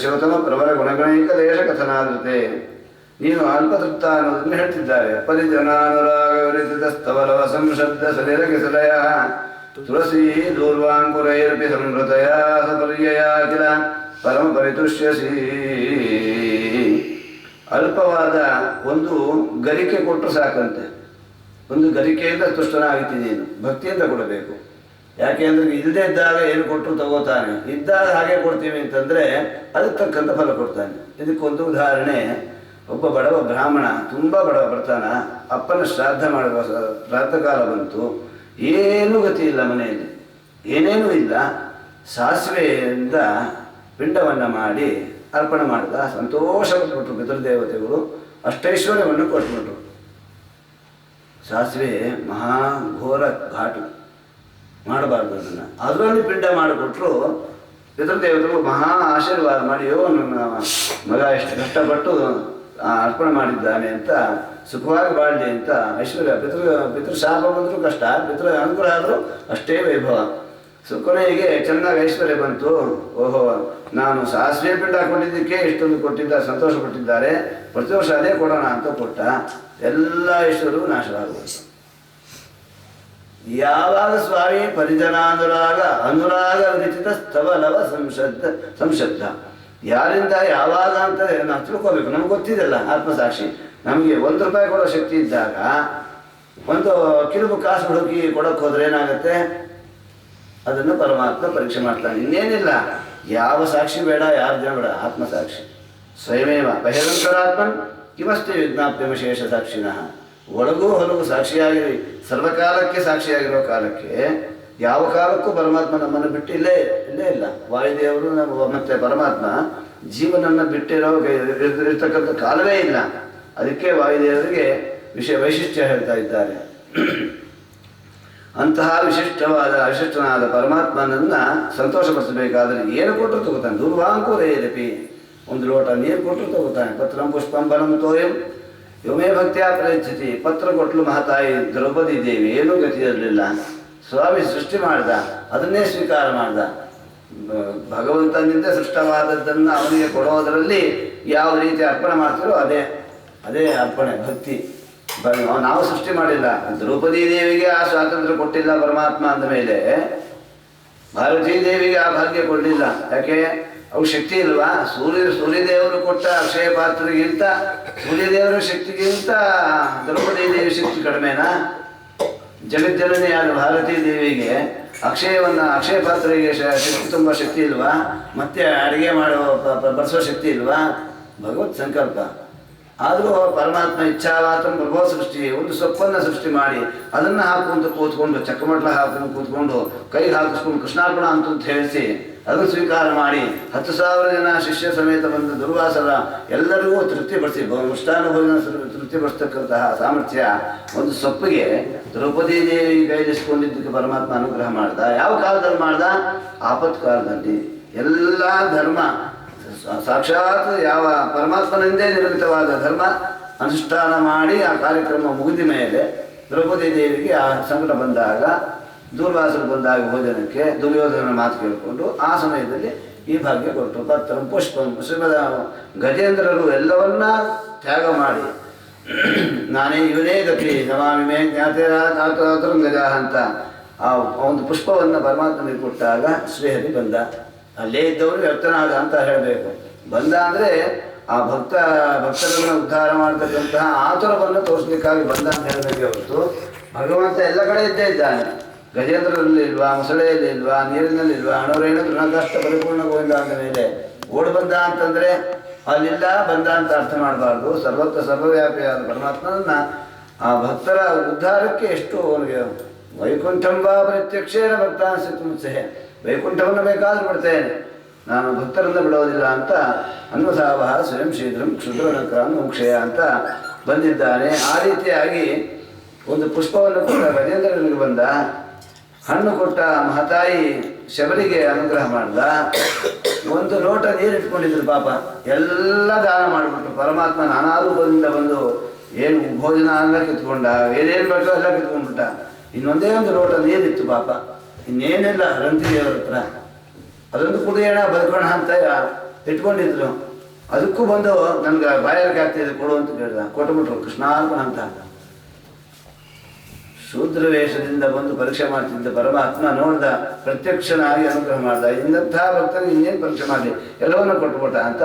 ಶಿವತಮ ಪ್ರಬಲ ಗುಣಗಣೈಕ ದೇಶ ಕಥನಾದೃತೆ. ನೀನು ಅಲ್ಪತೃಪ್ತ ಅನ್ನೋದನ್ನು ಹೇಳ್ತಿದ್ದಾರೆ. ಪರಿಜನಾನುರಾಗವರಿತಸ್ತವಲವ ಸಂಶಬ್ದ ಸಲಿರಗೆ ಸಲಯ ತುಳಸಿ ದೂರ್ವಾಂಕುರೈರಪಿ ಸಂವೃತಯ ಸಪರ್ಯಯ ಕಿಲ ಪರಮ ಪರಿತುಷ್ಯಸಿ. ಅಲ್ಪವಾದ ಒಂದು ಗರಿಕೆ ಕೊಟ್ಟರು ಸಾಕಂತೆ. ಒಂದು ಗರಿಕೆಯಿಂದ ತುಷ್ಟನಾಗಿದ್ದೀನಿ ನೀನು. ಭಕ್ತಿಯಿಂದ ಕೊಡಬೇಕು. ಯಾಕೆ ಅಂದರೆ ಇಲ್ಲದೇ ಇದ್ದಾಗ ಏನು ಕೊಟ್ಟರು ತಗೋತಾನೆ, ಇದ್ದಾಗ ಹಾಗೆ ಕೊಡ್ತೀವಿ ಅಂತಂದರೆ ಅದಕ್ಕೆ ತಕ್ಕಂಥ ಫಲ ಕೊಡ್ತಾನೆ. ಇದಕ್ಕೊಂದು ಉದಾಹರಣೆ, ಒಬ್ಬ ಬಡವ ಬ್ರಾಹ್ಮಣ ತುಂಬ ಬಡವ ಬರ್ತಾನ. ಅಪ್ಪನ ಶ್ರಾದ್ದ ಮಾಡುವ ಶ್ರಾದ್ದ ಕಾಲ ಬಂತು. ಏನೂ ಗತಿ ಇಲ್ಲ ಮನೆಯಲ್ಲಿ, ಏನೇನೂ ಇಲ್ಲ. ಸಾಸಿವೆಯಿಂದ ಪಿಂಡವನ್ನು ಮಾಡಿ ಅರ್ಪಣೆ ಮಾಡಿದ. ಸಂತೋಷಪಟ್ಟುಬಿಟ್ರು ಪಿತೃದೇವತೆಗಳು. ಅಷ್ಟೈಶ್ವರ್ಯವನ್ನು ಕೊಟ್ಬಿಟ್ರು. ಸಾಸಿವೆ ಮಹಾ ಘೋರ ಘಾಟು, ಮಾಡಬಾರ್ದು ಅದನ್ನು. ಅದರಲ್ಲಿ ಪಿಂಡ ಮಾಡಿಕೊಟ್ರು. ಪಿತೃದೇವತೆಗಳು ಮಹಾ ಆಶೀರ್ವಾದ ಮಾಡಿ, ಯೋ ನನ್ನ ಮಗ ಎಷ್ಟು ಕಷ್ಟಪಟ್ಟು ಅರ್ಪಣೆ ಮಾಡಿದ್ದಾನೆ ಅಂತ, ಸುಖವಾಗಿ ಬಾಳಲಿ ಅಂತ ಐಶ್ವರ್ಯ. ಪಿತೃ ಶಾಪ ಬಂದರೂ ಕಷ್ಟ, ಪಿತೃ ಅನುಗ್ರಹ ಆದರೂ ಅಷ್ಟೇ ವೈಭವ. ಕೊನೆಗೆ ಚೆನ್ನಾಗಿ ಐಶ್ವರ್ಯ ಬಂತು. ಓಹೋ, ನಾನು ಸಾಸಿವೆ ಪಿಂಡ ಕೊಟ್ಟಿದ್ದಕ್ಕೆ ಇಷ್ಟೊಂದು ಕೊಟ್ಟಿದ್ದ, ಸಂತೋಷಪಟ್ಟಿದ್ದಾರೆ, ಪ್ರತಿ ವರ್ಷ ಅದೇ ಕೊಡೋಣ ಅಂತ ಕೊಟ್ಟ. ಎಲ್ಲ ಐಶ್ವರ್ಯವೂ ನಾಶವಾಗುವುದು. ಯಾವಾಗ ಸ್ವಾಮಿ ಪರಿಜನಾನುರಾಗ ಅನುರಾಗ ವಿರಚಿತ ಸ್ತವಲವ ಸಂಶಬ್ದ. ಯಾರಿಂದ ಯಾವಾಗ ಅಂತ ನಾವು ತಿಳ್ಕೋಬೇಕು. ನಮ್ಗೆ ಗೊತ್ತಿದೆಲ್ಲ ಆತ್ಮಸಾಕ್ಷಿ. ನಮಗೆ 1 ರೂಪಾಯಿ ಕೊಡೋ ಶಕ್ತಿ ಇದ್ದಾಗ ಒಂದು ಕಿರುಬು ಕಾಸು ಹುಡುಕಿ ಕೊಡೋಕ್ಕೆ ಹೋದ್ರೆ ಏನಾಗುತ್ತೆ? ಅದನ್ನು ಪರಮಾತ್ಮ ಪರೀಕ್ಷೆ ಮಾಡ್ತಾನೆ. ಇನ್ನೇನಿಲ್ಲ, ಯಾವ ಸಾಕ್ಷಿ ಬೇಡ, ಯಾರು ಜನ ಬೇಡ, ಆತ್ಮಸಾಕ್ಷಿ ಸ್ವಯಮೇವ ಬಹಿರಂತರಾತ್ಮನ್ ಕಿಮಸ್ತಿ ವಿಜ್ಞಾಪ್ಯಮ ಶೇಷ ಸಾಕ್ಷಿನಃ. ಒಳಗೂ ಹೊರಗೂ ಸಾಕ್ಷಿಯಾಗಿ ಸರ್ವಕಾಲಕ್ಕೆ ಸಾಕ್ಷಿಯಾಗಿರೋ ಕಾಲಕ್ಕೆ ಯಾವ ಕಾಲಕ್ಕೂ ಪರಮಾತ್ಮ ನಮ್ಮನ್ನು ಬಿಟ್ಟಿಲ್ಲೇ ಇಲ್ಲ. ವಾಯುದೇವರು ಮತ್ತೆ ಪರಮಾತ್ಮ ಜೀವನನ್ನು ಬಿಟ್ಟಿರೋ ಇರ್ತಕ್ಕಂಥ ಕಾಲವೇ ಇಲ್ಲ. ಅದಕ್ಕೆ ವಾಯುದೇವರಿಗೆ ವೈಶಿಷ್ಟ್ಯ ಹೇಳ್ತಾ ಇದ್ದಾರೆ. ಅಂತಹ ವಿಶಿಷ್ಟನಾದ ಪರಮಾತ್ಮನನ್ನು ಸಂತೋಷಪಡಿಸಬೇಕಾದ್ರೆ ಏನು ಕೊಟ್ಟರು ತಗೋತಾನೆ. ದುರ್ವಾಂಕುರೇರಪಿ, ಒಂದು ಲೋಟ ನೀರು ಕೊಟ್ಟರು ತಗೋತಾನೆ. ಪತ್ರಂ ಪುಷ್ಪಂ ಬಲಂ ತೋಯಂ ಯೋಮೇ ಭಕ್ತಿಯ ಪ್ರಯಚ್ಛತಿ. ಪತ್ರ ಕೊಟ್ಟಲು ಮಹಾತಾಯಿ ದ್ರೌಪದಿ ದೇವಿ ಏನೂ ಗತಿ ಇರಲಿಲ್ಲ. ಸ್ವಾಮಿ ಸೃಷ್ಟಿ ಮಾಡ್ದ, ಅದನ್ನೇ ಸ್ವೀಕಾರ ಮಾಡ್ದ. ಭಗವಂತನಿಂದ ಸೃಷ್ಟವಾದದ್ದನ್ನು ಅವನಿಗೆ ಕೊಡೋದರಲ್ಲಿ ಯಾವ ರೀತಿ ಅರ್ಪಣೆ ಮಾಡ್ತೀರೋ ಅದೇ ಅರ್ಪಣೆ, ಭಕ್ತಿ. ನಾವು ಸೃಷ್ಟಿ ಮಾಡಿಲ್ಲ. ದ್ರೌಪದಿ ದೇವಿಗೆ ಆ ಸ್ವಾತಂತ್ರ್ಯ ಕೊಟ್ಟಿಲ್ಲ ಪರಮಾತ್ಮ ಅಂದ ಮೇಲೆ ಭಾರತೀ ದೇವಿಗೆ ಆ ಭಾಗ್ಯ ಕೊಡಲಿಲ್ಲ. ಯಾಕೆ? ಅವು ಶಕ್ತಿ ಇಲ್ವಾ? ಸೂರ್ಯದೇವರು ಕೊಟ್ಟ ಅಕ್ಷಯ ಪಾತ್ರೆಗಿಂತ ಸೂರ್ಯದೇವರ ಶಕ್ತಿಗಿಂತ ದ್ರೌಪದಿ ದೇವಿ ಶಕ್ತಿ ಕಡಿಮೆನಾ? ಜಗಜ್ಜನನಿಯಾದ ಭಾರತೀ ದೇವಿಗೆ ಅಕ್ಷಯ ಪಾತ್ರೆಗೆ ಶಕ್ತಿ ತುಂಬ ಶಕ್ತಿ ಇಲ್ವಾ? ಮತ್ತೆ ಅಡುಗೆ ಬಡಿಸೋ ಶಕ್ತಿ ಇಲ್ವಾ? ಭಗವತ್ ಸಂಕಲ್ಪ. ಆದರೂ ಪರಮಾತ್ಮ ಇಚ್ಛಾವಾತ್ರ ಪ್ರಭೋ ಸೃಷ್ಟಿ, ಒಂದು ಸೊಪ್ಪನ್ನು ಸೃಷ್ಟಿ ಮಾಡಿ ಅದನ್ನು ಹಾಕುವಂತ ಕೂತ್ಕೊಂಡು ಚಕ್ಕಮಟ್ಲ ಹಾಕೊಂಡು ಕೂತ್ಕೊಂಡು ಕೈಗೆ ಹಾಕಿಸ್ಕೊಂಡು ಕೃಷ್ಣಾರ್ಪಣ ಅಂತ ಹೇಳಿಸಿ ಅದನ್ನು ಸ್ವೀಕಾರ ಮಾಡಿ 10,000 ಜನ ಶಿಷ್ಯ ಸಮೇತ ಬಂದ ದುರ್ವಾಸರ ಎಲ್ಲರಿಗೂ ತೃಪ್ತಿಪಡಿಸಿ ಮೃಷ್ಟಾನ್ನ ಭೋಜನ ತೃಪ್ತಿಪಡಿಸ್ತಕ್ಕಂತಹ ಸಾಮರ್ಥ್ಯ ಒಂದು ಸೊಪ್ಪಿಗೆ ದ್ರೌಪದಿ ದೇವಿ ಕೈಲಿಸ್ಕೊಂಡಿದ್ದಕ್ಕೆ ಪರಮಾತ್ಮ ಅನುಗ್ರಹ ಮಾಡ್ದ. ಯಾವ ಕಾಲದಲ್ಲಿ ಮಾಡ್ದ? ಆಪತ್ ಕಾಲದಲ್ಲಿ. ಎಲ್ಲ ಧರ್ಮ ಸಾಕ್ಷಾತ್ ಯಾವ ಪರಮಾತ್ಮನಿಂದೇ ನಿರ್ಮಿತವಾದ ಧರ್ಮ ಅನುಷ್ಠಾನ ಮಾಡಿ ಆ ಕಾರ್ಯಕ್ರಮ ಮುಗಿದ ಮೇಲೆ ದ್ರೌಪದಿ ದೇವಿಗೆ ಆ ಸಂಕಟ ಬಂದಾಗ, ದೂರ್ವಾಸರು ಬಂದಾಗ ಭೋಜನಕ್ಕೆ ದುರ್ಯೋಧನ ಮಾತು ಕೇಳಿಕೊಂಡು ಆ ಸಮಯದಲ್ಲಿ ಈ ಭಾಗ್ಯ ಕೊಟ್ಟರು. ಪತ್ರಂ ಪುಷ್ಪಂ ಶ್ರೀಮದ ಗಜೇಂದ್ರರು ಎಲ್ಲವನ್ನ ತ್ಯಾಗ ಮಾಡಿ ನಾನೇ ಇವನೇ ಗತಿ ನಮಾಮಿ ಮೇ ಜ್ಞಾತೇರಾತರಂ ಗಜಾಹ ಅಂತ ಆ ಒಂದು ಪುಷ್ಪವನ್ನು ಪರಮಾತ್ಮನಿಗೆ ಕೊಟ್ಟಾಗ ಶ್ರೀಹರಿ ಬಂದ. ಅಲ್ಲೇ ಇದ್ದವರು ವ್ಯಕ್ತನಾದ ಅಂತ ಹೇಳಬೇಕು. ಬಂದ ಅಂದರೆ ಆ ಭಕ್ತರನ್ನು ಉದ್ಧಾರ ಮಾಡ್ತಕ್ಕಂತಹ ಆತುರವನ್ನು ತೋರಿಸ್ಲಿಕ್ಕಾಗಿ ಬಂದ ಅಂತ ಹೇಳಬೇಕೆ ಹೊರತು ಭಗವಂತ ಎಲ್ಲ ಕಡೆ ಇದ್ದೇ ಇದ್ದಾನೆ. ಗಜೇಂದ್ರರಲ್ಲಿ ಇಲ್ವಾ, ಮೊಸಳೆಯಲ್ಲಿ ಇಲ್ವಾ, ನೀರಿನಲ್ಲಿಲ್ವಾ, ಅಣುರೇಣ ತೃಣಕಾಷ್ಟ ಪರಿಪೂರ್ಣ ಗೋವಿಂದ ಅಂದ ಮೇಲೆ ಓಡಿ ಬಂದ ಅಂತಂದರೆ ಅಲ್ಲಿಲ್ಲ ಬಂದ ಅಂತ ಅರ್ಥ ಮಾಡಬಾರ್ದು. ಸರ್ವವ್ಯಾಪಿಯಾದ ಪರಮಾತ್ಮನನ್ನ ಆ ಭಕ್ತರ ಉದ್ಧಾರಕ್ಕೆ ಎಷ್ಟು ಅವನಿಗೆ ವೈಕುಂಠಂಬ ಪ್ರತ್ಯಕ್ಷೇನ ಭಕ್ತಾನ್ಸಿತುಂಸೆ, ವೈಕುಂಠವನ್ನು ಬೇಕಾದ್ರೂ ಬಿಡ್ತೇನೆ, ನಾನು ಭಕ್ತರನ್ನು ಬಿಡೋದಿಲ್ಲ ಅಂತ ಅನ್ವಸಾವಹ ಸ್ವಯಂ ಶೀಘ್ರಂ ಕ್ಷುದ್ರನಕ್ರಾನ್ ಮೋಕ್ಷಯ ಅಂತ ಬಂದಿದ್ದಾನೆ. ಆ ರೀತಿಯಾಗಿ ಒಂದು ಪುಷ್ಪವನ್ನು ಕೊಟ್ಟ ಗಜೇಂದ್ರನಿಗೆ ಬಂದ, ಹಣ್ಣು ಕೊಟ್ಟ ಮಹತಾಯಿ ಶಬರಿಗೆ ಅನುಗ್ರಹ ಮಾಡ್ದ, ಒಂದು ಲೋಟ ನೀರು ಇಟ್ಕೊಂಡಿದ್ರು ಪಾಪ, ಎಲ್ಲ ದಾನ ಮಾಡಿಬಿಟ್ರು. ಪರಮಾತ್ಮ ನಾನಾ ರೂಪದಿಂದ ಬಂದು ಏನು ಭೋಜನ ಎಲ್ಲ ಕಿತ್ಕೊಂಡ, ಏನೇನು ಬೇಕೋ ಎಲ್ಲ ಕಿತ್ಕೊಂಡ್ಬಿಟ್ಟ. ಇನ್ನೊಂದೇ ಒಂದು ಲೋಟ ನೀರಿತ್ತು ಪಾಪ, ಇನ್ನೇನೆಲ್ಲ ರಂತಿದೇವರ ಹತ್ರ, ಅದೊಂದು ಕುಡಿಯೋಣ ಬದುಕೋಣ ಅಂತ ಇಟ್ಕೊಂಡಿದ್ರು. ಅದಕ್ಕೂ ಬಂದು ನನ್ಗೆ ಬಾಯಾರಿಕೆ ಆಗ್ತಿದೆ ಕೊಡು ಅಂತ ಕೇಳಿದ, ಕೊಟ್ಬಿಟ್ರು ಕೃಷ್ಣಾರ್ಪಣ ಅಂತ. ಶೂದ್ರ ವೇಷದಿಂದ ಬಂದು ಪರೀಕ್ಷೆ ಮಾಡ್ತಿದ್ದ ಪರಮಾತ್ಮ ನೋಡ್ದ, ಪ್ರತ್ಯಕ್ಷನಾಗಿ ಅನುಗ್ರಹ ಮಾಡ್ದ. ಇನ್ನಂಥ ಭಕ್ತರಿಗೆ ಇನ್ನೇನು ಪರೀಕ್ಷೆ ಮಾಡಲಿ, ಎಲ್ಲವನ್ನೂ ಕೊಟ್ಟುಬಿಟ್ಟ ಅಂತ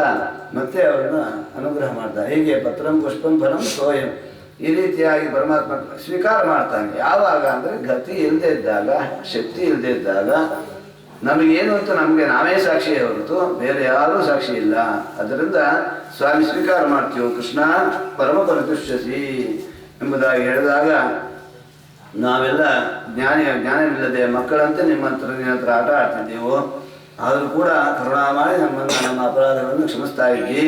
ಮತ್ತೆ ಅವರನ್ನು ಅನುಗ್ರಹ ಮಾಡ್ದ. ಹೀಗೆ ಪತ್ರಂ ಪುಷ್ಪಂ ಫಲಂ ಸೋಯಂ ಈ ರೀತಿಯಾಗಿ ಪರಮಾತ್ಮ ಸ್ವೀಕಾರ ಮಾಡ್ತಾನೆ. ಯಾವಾಗ ಅಂದರೆ ಗತಿ ಇಲ್ಲದೆ ಇದ್ದಾಗ, ಶಕ್ತಿ ಇಲ್ಲದೆ ಇದ್ದಾಗ ನಮಗೇನು ಅಂತ ನಮಗೆ ನಾವೇ ಸಾಕ್ಷಿಯೇ ಹೊರತು ಬೇರೆ ಯಾರೂ ಸಾಕ್ಷಿ ಇಲ್ಲ. ಅದರಿಂದ ಸ್ವಾಮಿ ಸ್ವೀಕಾರ ಮಾಡ್ತೀವೋ ಕೃಷ್ಣ ಪರಮ ಪರಿತುಷ್ಯಸಿ ಎಂಬುದಾಗಿ ಹೇಳಿದಾಗ ನಾವೆಲ್ಲ ಜ್ಞಾನವಿಲ್ಲದೆ ಮಕ್ಕಳಂತೆ ನಿನ್ನ ಹತ್ರ ಆಟ ಆಡ್ತಿದ್ದೆವು. ಆದರೂ ಕೂಡ ಕರುಣಾ ಮಾಡಿ ನಮ್ಮ ಅಪರಾಧಗಳನ್ನು ಕ್ಷಮಿಸ್ತಾ ಇದ್ದಿ.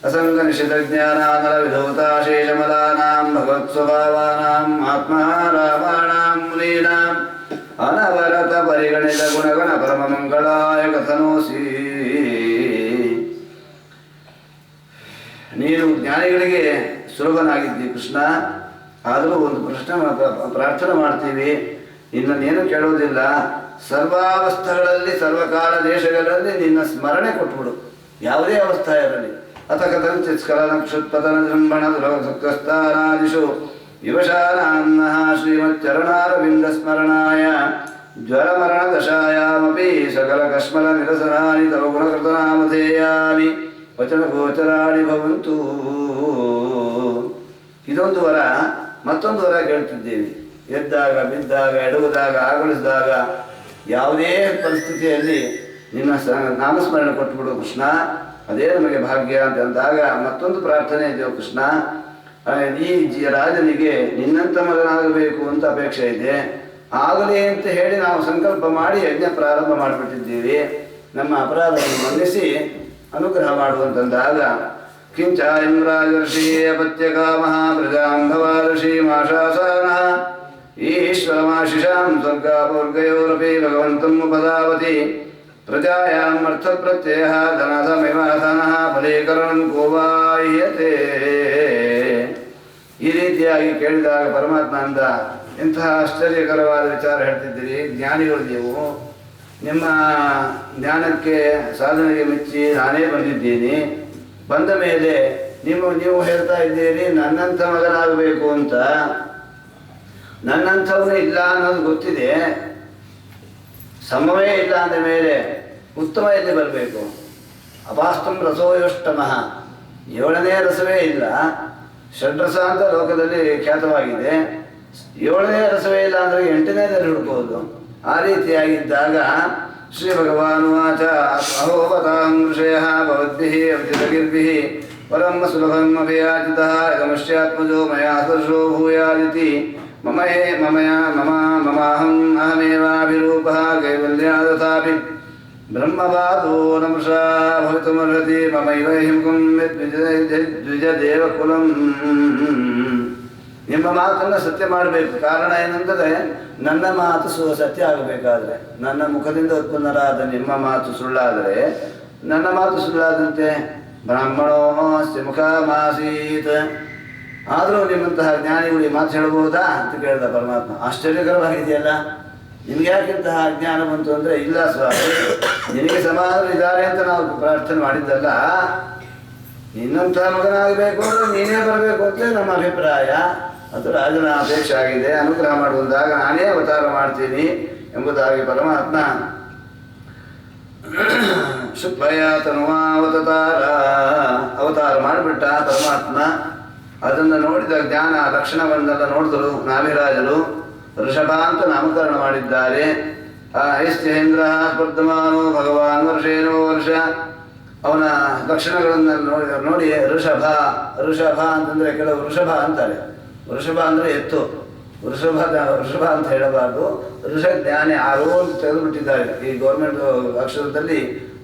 ಅಸಂಗ ನಿಷಿತ ಜ್ಞಾನಾನಲ ವಿಧೌತಾಶೇಷಮಲಾನಾಂ ಭಗವತ್ ಸ್ವಭಾವಾನಾಂ ಆತ್ಮಾರಾಮಾಣಾಂ ಮುನೀನಾಂ ಅನವರತ ಪರಿಗಣಿತ ಗುಣಗಣ ಪರಮ ಮಂಗಳಾಯ ಕಥನೋಸಿ. ನೀನು ಜ್ಞಾನಿಗಳಿಗೆ ಸುಲಭನಾಗಿದ್ದಿ ಕೃಷ್ಣ. ಆದರೂ ಒಂದು ಪ್ರಾರ್ಥನೆ ಮಾಡ್ತೀವಿ, ನಿನ್ನನ್ನೇನು ಕೇಳೋದಿಲ್ಲ. ಸರ್ವಾವಸ್ಥೆಗಳಲ್ಲಿ ಸರ್ವಕಾಲ ದೇಶಗಳಲ್ಲಿ ನಿನ್ನ ಸ್ಮರಣೆ ಕೊಟ್ಬಿಡು, ಯಾವುದೇ ಅವಸ್ಥೆ ಇರಲಿ. ಅಥ ಕಥಂಚಿತ್ ಸ್ಖಲನ ಕ್ಷುತ್ಪತನ ಜೃಂಭಣ ದುರವಸಕ್ತಸ್ಥಾನಾದಿಷು ವಿವಶಾನಾನ್ನಃ ಶ್ರೀಮಚ್ಚರಣಾರವಿಂದ ಸ್ಮರಣಾಯ ಜ್ವರಮರಣ ದಶಾಯಾಮಪಿ ಸಕಲ ಕಶ್ಮಲ ನಿರಸನಾನಿ ತವ ಗುಣಕೃತನಾಮಧೇಯಾನಿ ವಚನ ಗೋಚರಾಣಿ ಭವಂತು. ಇದೊಂದು ವರ. ಮತ್ತೊಂದು ವರ ಕೇಳ್ತಿದ್ದೀವಿ. ಎದ್ದಾಗ ಬಿದ್ದಾಗ ಎಡವುದಾಗ ಆಗಲಿಸಿದಾಗ ಯಾವುದೇ ಪರಿಸ್ಥಿತಿಯಲ್ಲಿ ನಿನ್ನ ನಾಮಸ್ಮರಣೆ ಕೊಟ್ಟುಬಿಡು ಕೃಷ್ಣ, ಅದೇ ನಮಗೆ ಭಾಗ್ಯ ಅಂತ ಅಂದಾಗ ಮತ್ತೊಂದು ಪ್ರಾರ್ಥನೆ ಇದೆಯೋ ಕೃಷ್ಣ, ಈ ರಾಜನಿಗೆ ನಿನ್ನಂಥ ಮಗನಾಗಬೇಕು ಅಂತ ಅಪೇಕ್ಷೆ ಇದೆ, ಆಗಲಿ ಅಂತ ಹೇಳಿ ನಾವು ಸಂಕಲ್ಪ ಮಾಡಿ ಯಜ್ಞ ಪ್ರಾರಂಭ ಮಾಡಿಬಿಟ್ಟಿದ್ದೀವಿ. ನಮ್ಮ ಅಪರಾಧವನ್ನು ಮನ್ನಿಸಿ ಅನುಗ್ರಹ ಮಾಡುವಂತಂದಾಗ ಕಿಂಚ ಇಂದ್ರಾಜರ್ಷಿ ಅಪತ್ಯಕಾಮಃ ಪ್ರಜಾಂಭವಾರ್ಷಿ ಮಾಶಾಸನಃ ಈಶ್ವರಮಾಶಿಷಾಂ ಸ್ವರ್ಗಾಪವರ್ಗಯೋರಪಿ ಭಗವಂತಂ ಉಪಧಾವತಿ ಪ್ರಜಾಯಾಂ ಅರ್ಥಪ್ರತ್ಯಯಃ ಧನಧಮಿಮಧನಃ ಫಲೀಕರಣಂ ಕೋವಾಹ್ಯತೆ. ಈ ರೀತಿಯಾಗಿ ಕೇಳಿದಾಗ ಪರಮಾತ್ಮ ಅಂದ, ಇಂತಹ ಆಶ್ಚರ್ಯಕರವಾದ ವಿಚಾರ ಹೇಳ್ತಿದ್ದೀರಿ, ಜ್ಞಾನಿಗಳು ನೀವು. ನಿಮ್ಮ ಜ್ಞಾನಕ್ಕೆ ಸಾಧನೆಗೆ ಮೆಚ್ಚಿ ನಾನೇ ಬಂದಿದ್ದೀನಿ. ಬಂದ ಮೇಲೆ ನೀವು ಹೇಳ್ತಾ ಇದ್ದೀರಿ ನನ್ನಂಥ ಮಗನಾಗಬೇಕು ಅಂತ. ನನ್ನಂಥವನೇ ಇಲ್ಲ ಅನ್ನೋದು ಗೊತ್ತಿದೆ. ಸಮವೇ ಇಲ್ಲ ಅಂದ ಮೇಲೆ ಉತ್ತಮ ಎಲ್ಲಿ ಬರಬೇಕು? ಅಪಾಸ್ತಂ ರಸೋಯೋಷ್ಟಮಃ, 7ನೇ ರಸವೇ ಇಲ್ಲ. ಷಡ್ರಸ ಅಂತ ಲೋಕದಲ್ಲಿ ಖ್ಯಾತವಾಗಿದೆ. 7ನೇ ರಸವೇ ಇಲ್ಲ ಅಂದರೆ 8ನೇದಲ್ಲಿ ಹುಡುಕೋದು. ಆ ರೀತಿಯಾಗಿದ್ದಾಗ ಶ್ರೀ ಭಗವಾನ್ ವಾಚ ಅಹೋವತಾಂ ಋಷಯಃ ಭವದ್ಭಿಃ ಅವಿದಿತಗಿರ್ಭಿಃ ಪರಂ ಸುಲಭಂ ಅಭಿಯಾಚಿತಃ ಇದಮಶ್ಚಾತ್ಮಜೋ ಮಯಾ ಸದೃಶೋ ಭೂಯಾದಿತಿ ಮಮಾಹಮೇವಾಭಿರೂಪಃ ಕೈವಲ್ಯಾದತಾಪಿ ಬ್ರಹ್ಮವಾದೋ ನಮೃಷಾ ಭವಿತುಮರ್ಹತಿ ಮಮೈವ ಹಿಮಕಂ ದ್ವಿಜದೇವಕುಲಂ. ನಿಮ್ಮ ಮಾತನ್ನು ಸತ್ಯ ಮಾಡಬೇಕು. ಕಾರಣ ಏನಂದರೆ ನನ್ನ ಮಾತು ಸತ್ಯ ಆಗಬೇಕಾದ್ರೆ, ನನ್ನ ಮುಖದಿಂದ ಉತ್ಪನ್ನರಾದ ನಿಮ್ಮ ಮಾತು ಸುಳ್ಳಾದರೆ ನನ್ನ ಮಾತು ಸುಳ್ಳಾದಂತೆ. ಬ್ರಾಹ್ಮಣೋ ಮುಖ ಮಾಸೀತ್. ಆದರೂ ನಿಮ್ಮಂತಹ ಜ್ಞಾನಿಗಳು ಈ ಮಾತು ಹೇಳಬಹುದಾ ಅಂತ ಕೇಳಿದ ಪರಮಾತ್ಮ. ಆಶ್ಚರ್ಯಕರವಾಗಿದೆಯಲ್ಲ, ನಿಮ್ಗೆ ಯಾಕಿಂತಹ ಅಜ್ಞಾನ ಬಂತು ಅಂದರೆ, ಇಲ್ಲ ಸ್ವಾಮಿ, ನಿನಗೆ ಸಮಾನರು ಇದ್ದಾರೆ ಅಂತ ನಾವು ಪ್ರಾರ್ಥನೆ ಮಾಡಿದ್ದಲ್ಲ. ನಿನ್ನಂತಹ ಮಗನಾಗಬೇಕು ಅಂದರೆ ನೀನೇ ಬರಬೇಕು ಅಂತ ನಮ್ಮ ಅಭಿಪ್ರಾಯ. ಅದು ರಾಜನ ಅಪೇಕ್ಷೆ ಆಗಿದೆ. ಅನುಗ್ರಹ ಮಾಡುವಂದಾಗ ನಾನೇ ಅವತಾರ ಮಾಡ್ತೀನಿ ಎಂಬುದಾಗಿ ಪರಮಾತ್ಮ ಶುಕ್ಲಯ ಅವತಾರ ಮಾಡಿಬಿಟ್ಟ ಪರಮಾತ್ಮ. ಅದನ್ನು ನೋಡಿದ ಜ್ಞಾನ ಲಕ್ಷಣವನ್ನೆಲ್ಲ ನೋಡಿದರು ನಾಭಿರಾಜರು. ಋಷಭ ಅಂತ ನಾಮಕರಣ ಮಾಡಿದ್ದಾರೆ. ಐಶ್ಚೇಂದ್ರ ಸ್ಪರ್ಧಮಾನೋ ಭಗವಾನ್ ವರ್ಷೇನೋ ವರ್ಷ. ಅವನ ಲಕ್ಷಣಗಳನ್ನು ನೋಡಿ ಋಷಭ ಅಂತಂದರೆ ಕೆಲವು ವೃಷಭ ಅಂತಾರೆ. ವೃಷಭ ಅಂದರೆ ಎತ್ತು. ವೃಷಭ ಅಂತ ಹೇಳಬಾರ್ದು. ಋಷಜ್ಞಾನಿ ಆ ರೂ ಅಂತ ತೆಗೆದುಬಿಟ್ಟಿದ್ದಾರೆ. ಈ ಗೌರ್ಮೆಂಟ್ ಅಕ್ಷರದಲ್ಲಿ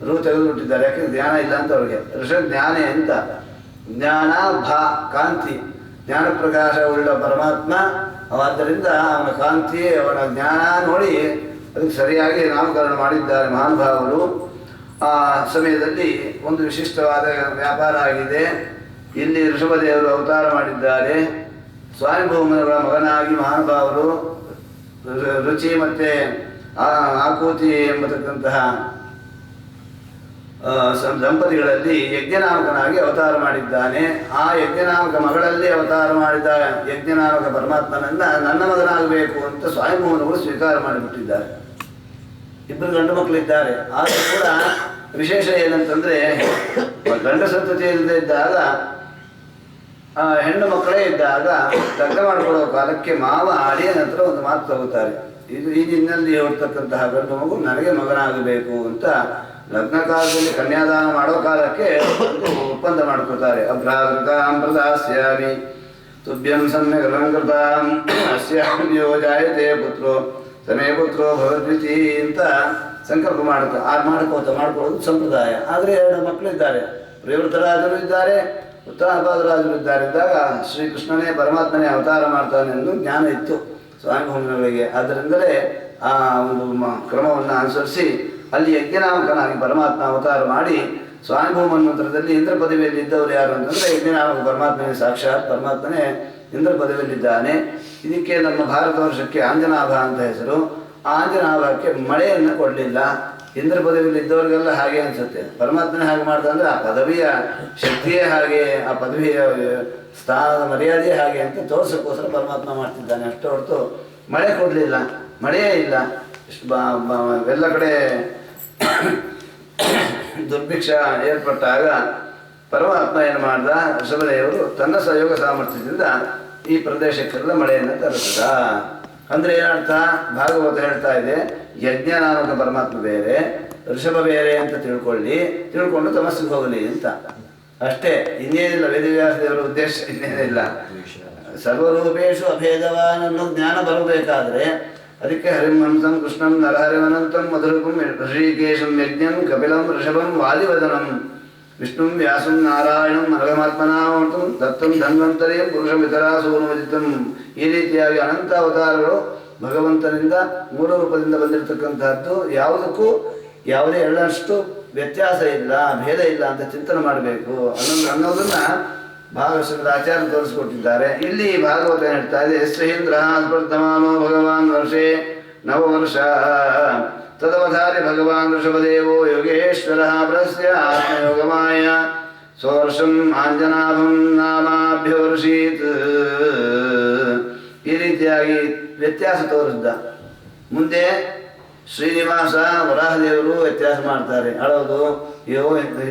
ರೂ ತೆಗೆದುಬಿಟ್ಟಿದ್ದಾರೆ. ಯಾಕೆ ಜ್ಞಾನ ಇಲ್ಲ ಅಂತ ಅವ್ರಿಗೆ. ಋಷಜ್ಞಾನಿ ಅಂತ. ಜ್ಞಾನ ಕಾಂತಿ, ಜ್ಞಾನ ಪ್ರಕಾಶ ಉಳ್ಳ ಪರಮಾತ್ಮ. ಆದ್ದರಿಂದ ಅವನ ಕಾಂತಿ, ಅವನ ಜ್ಞಾನ ನೋಡಿ ಅದಕ್ಕೆ ಸರಿಯಾಗಿ ನಾಮಕರಣ ಮಾಡಿದ್ದಾರೆ ಮಹಾನುಭಾವರು. ಆ ಸಮಯದಲ್ಲಿ ಒಂದು ವಿಶಿಷ್ಟವಾದ ವ್ಯಾಪಾರ ಆಗಿದೆ. ಇಲ್ಲಿ ಋಷಭದೇವರು ಅವತಾರ ಮಾಡಿದ್ದಾರೆ. ಸ್ವಾಮಿಭೂಮಗಳ ಮಗನಾಗಿ ಮಹಾನುಭಾವರು ರುಚಿ ಮತ್ತು ಆಕೂತಿ ಎಂಬತಕ್ಕಂತಹ ದಂಪತಿಗಳಲ್ಲಿ ಯಜ್ಞನಾಮಕನಾಗಿ ಅವತಾರ ಮಾಡಿದ್ದಾನೆ. ಆ ಯಜ್ಞನಾಮಕ ಮಗಳಲ್ಲಿ ಅವತಾರ ಮಾಡಿದ ಯಜ್ಞನಾಮಕ ಪರಮಾತ್ಮನನ್ನ ನನ್ನ ಮಗನಾಗಬೇಕು ಅಂತ ಸ್ವಾಮಿಭೂಮನವರು ಸ್ವೀಕಾರ ಮಾಡಿಬಿಟ್ಟಿದ್ದಾರೆ. 2 ಗಂಡು ಮಕ್ಕಳಿದ್ದಾರೆ. ಆದರೂ ಕೂಡ ವಿಶೇಷ ಏನಂತಂದರೆ, ಗಂಡ ಸಂತತಿ ಇಲ್ಲದೆ ಇದ್ದಾಗ, ಹೆಣ್ಣು ಮಕ್ಕಳೇ ಇದ್ದಾಗ ಲಗ್ನ ಮಾಡಿಕೊಳ್ಳೋ ಕಾಲಕ್ಕೆ ಮಾವ ಅಡಿಯ ನಂತರ ಒಂದು ಮಾತು ತಗೋತಾರೆ. ಇದು ಈ ದಿನಲ್ಲಿ ಹೊರತಕ್ಕಂತಹ ಗಂಡು ಮಗು ನನಗೆ ಮಗನಾಗಬೇಕು ಅಂತ ಲಗ್ನ ಕಾಲದಲ್ಲಿ ಕನ್ಯಾದಾನ ಮಾಡೋ ಕಾಲಕ್ಕೆ ಒಪ್ಪಂದ ಮಾಡ್ಕೊಳ್ತಾರೆ. ಅಭ್ರಾಕೃತಾಂ ಪ್ರದಾಸ್ಯಾಮಿ ತುಭ್ಯಂ ಸಮ್ಯಕ್ ಅಲಂಕೃತಾಂ ಅಸ್ಯಾಮ್ಯೋ ಜಾಯತೆ ಪುತ್ರೋ ಸಮೇ ಪುತ್ರೋ ಭಗವದ್ವಿತಿ ಅಂತ ಸಂಕಲ್ಪ ಮಾಡ್ಕೊಳ್ಳೋದು ಸಂಪ್ರದಾಯ. ಆದರೆ 2 ಮಕ್ಕಳಿದ್ದಾರೆ. ಪ್ರವೃತ್ತರಾಜರು ಇದ್ದಾರೆ, ಉತ್ತರಾಪಾದರಾಜರು ಇದ್ದಾರೆ. ಇದ್ದಾಗ ಶ್ರೀಕೃಷ್ಣನೇ ಪರಮಾತ್ಮನೇ ಅವತಾರ ಮಾಡ್ತಾನೆ ಎಂದು ಜ್ಞಾನ ಇತ್ತು ಸ್ವಾಮಿಭೂಮನಗಳಿಗೆ. ಆದ್ದರಿಂದಲೇ ಆ ಒಂದು ಕ್ರಮವನ್ನು ಅನುಸರಿಸಿ ಅಲ್ಲಿ ಯಜ್ಞನಾಮಕನಾಗಿ ಪರಮಾತ್ಮ ಅವತಾರ ಮಾಡಿ ಸ್ವಾಮಿಭೂಮ ಮಂತ್ರದಲ್ಲಿ ಇಂದ್ರ ಪದವಿಯಲ್ಲಿ ಇದ್ದವರು ಯಾರು ಅಂತಂದರೆ ಯಜ್ಞನಾಮಕ ಪರಮಾತ್ಮನೇ, ಸಾಕ್ಷಾತ್ ಪರಮಾತ್ಮನೇ ಇಂದ್ರ ಪದವಿಯಲ್ಲಿದ್ದಾನೆ. ಇದಕ್ಕೆ ನಮ್ಮ ಭಾರತ ವರ್ಷಕ್ಕೆ ಆಂಜನಾಭ ಅಂತ ಹೆಸರು. ಆ ಆಂಜನಾಭಕ್ಕೆ ಮಳೆಯನ್ನು ಕೊಡಲಿಲ್ಲ. ಇಂದ್ರ ಪದವಿಯಲ್ಲಿ ಇದ್ದವರಿಗೆಲ್ಲ ಹಾಗೆ ಅನಿಸುತ್ತೆ. ಪರಮಾತ್ಮನೇ ಹಾಗೆ ಮಾಡ್ತಾ ಅಂದರೆ ಆ ಪದವಿಯ ಶಕ್ತಿಯೇ ಹಾಗೆ, ಆ ಪದವಿಯ ಸ್ಥಾನದ ಮರ್ಯಾದೆಯೇ ಹಾಗೆ ಅಂತ ತೋರಿಸೋಕ್ಕೋಸ್ಕರ ಪರಮಾತ್ಮ ಮಾಡ್ತಿದ್ದಾನೆ. ಅಷ್ಟು ಹೊರತು ಮಳೆ ಕೊಡಲಿಲ್ಲ, ಮಳೆಯೇ ಇಲ್ಲ. ಎಲ್ಲ ಕಡೆ ದುರ್ಭಿಕ್ಷ ಏರ್ಪಟ್ಟಾಗ ಪರಮಾತ್ಮ ಏನು ಮಾಡ್ದ, ಋಷಭದೇವರು ತನ್ನ ಸಹಯೋಗ ಸಾಮರ್ಥ್ಯದಿಂದ ಈ ಪ್ರದೇಶಕ್ಕೆಲ್ಲ ಮಳೆಯನ್ನು ತರಿಸಿದ. ಅಂದರೆ ಏನರ್ಥ? ಭಾಗವತ ಹೇಳ್ತಾ ಇದೆ, ಯಜ್ಞನಾಮಕ ಪರಮಾತ್ಮ ಬೇರೆ, ಋಷಭ ಬೇರೆ ಅಂತ ತಿಳ್ಕೊಂಡು ತಮಸ್ಸಿಗೆ ಹೋಗಲಿ ಅಂತ ಅಷ್ಟೇ. ಇನ್ನೇನಿಲ್ಲ. ವೇದವ್ಯಾಸ ದೇವರ ಉದ್ದೇಶ ಇನ್ನೇನಿಲ್ಲ. ಸರ್ವರೂಪೇಶು ಅಭೇದವಾನ್ ಅನ್ನೋ ಜ್ಞಾನ ಬರಬೇಕಾದ್ರೆ ಅದಕ್ಕೆ ಹರಿಹಂಸಂ ಕೃಷ್ಣಂ ನರಹರಿವನಂತಂ ಮಧುರಕಂ ಋಷಿಕೇಶಂ ಯಜ್ಞಂ ಕಪಿಲಂ ಋಷಭಂ ವಾದಿವದನಂ ವಿಷ್ಣುಂ ವ್ಯಾಸಂ ನಾರಾಯಣಂ ಮರಗಮಾತ್ಮನಾಮೃತಂ ದತ್ತಂ ಧನ್ವಂತರಿಯಂ ಪುರುಷಮಿತರಾಸೂನುಮದಿತಂ. ಈ ರೀತಿಯಾಗಿ ಅನಂತ ಅವತಾರಗಳು ಭಗವಂತನಿಂದ ಮೂಲ ರೂಪದಿಂದ ಬಂದಿರತಕ್ಕಂತಹದ್ದು. ಯಾವುದಕ್ಕೂ ಯಾವುದೇ ಎಳ್ಳಷ್ಟು ವ್ಯತ್ಯಾಸ ಇಲ್ಲ, ಭೇದ ಇಲ್ಲ ಅಂತ ಚಿಂತನೆ ಮಾಡಬೇಕು ಅನ್ನೋದನ್ನ ಭಾಗವತದ ಆಚಾರ್ಯ ತೋರಿಸ್ಕೊಟ್ಟಿದ್ದಾರೆ. ಇಲ್ಲಿ ಭಾಗವತ ಹೇಳ್ತಾ ಇದೆ, ಶ್ರೀಂದ್ರ ಸ್ಪರ್ಧಮಾನೋ ಭಗವಾನ್ ವರ್ಷೇ ನವವರ್ಷ ತದವಧಾರಿ ಭಗವಾನ್ ಋಷಭದೇವೋ ಯೋಗೇಶ್ವರ ಪ್ರಸ್ಯ ಆತ್ಮಯೋಗಮಾಯ ಸ್ವರ್ಷಂ ಆಂಜನಾಭಂ ನಾಮಾಭ್ಯವರ್ಷೀತ್. ಈ ರೀತಿಯಾಗಿ ವ್ಯತ್ಯಾಸ ತೋರಿಸಿದ್ದ. ಮುಂದೆ ಶ್ರೀನಿವಾಸ ವರಾಹದೇವರು ವ್ಯತ್ಯಾಸ ಮಾಡ್ತಾರೆ. ಅಳೋದು ಅಯ್ಯೋ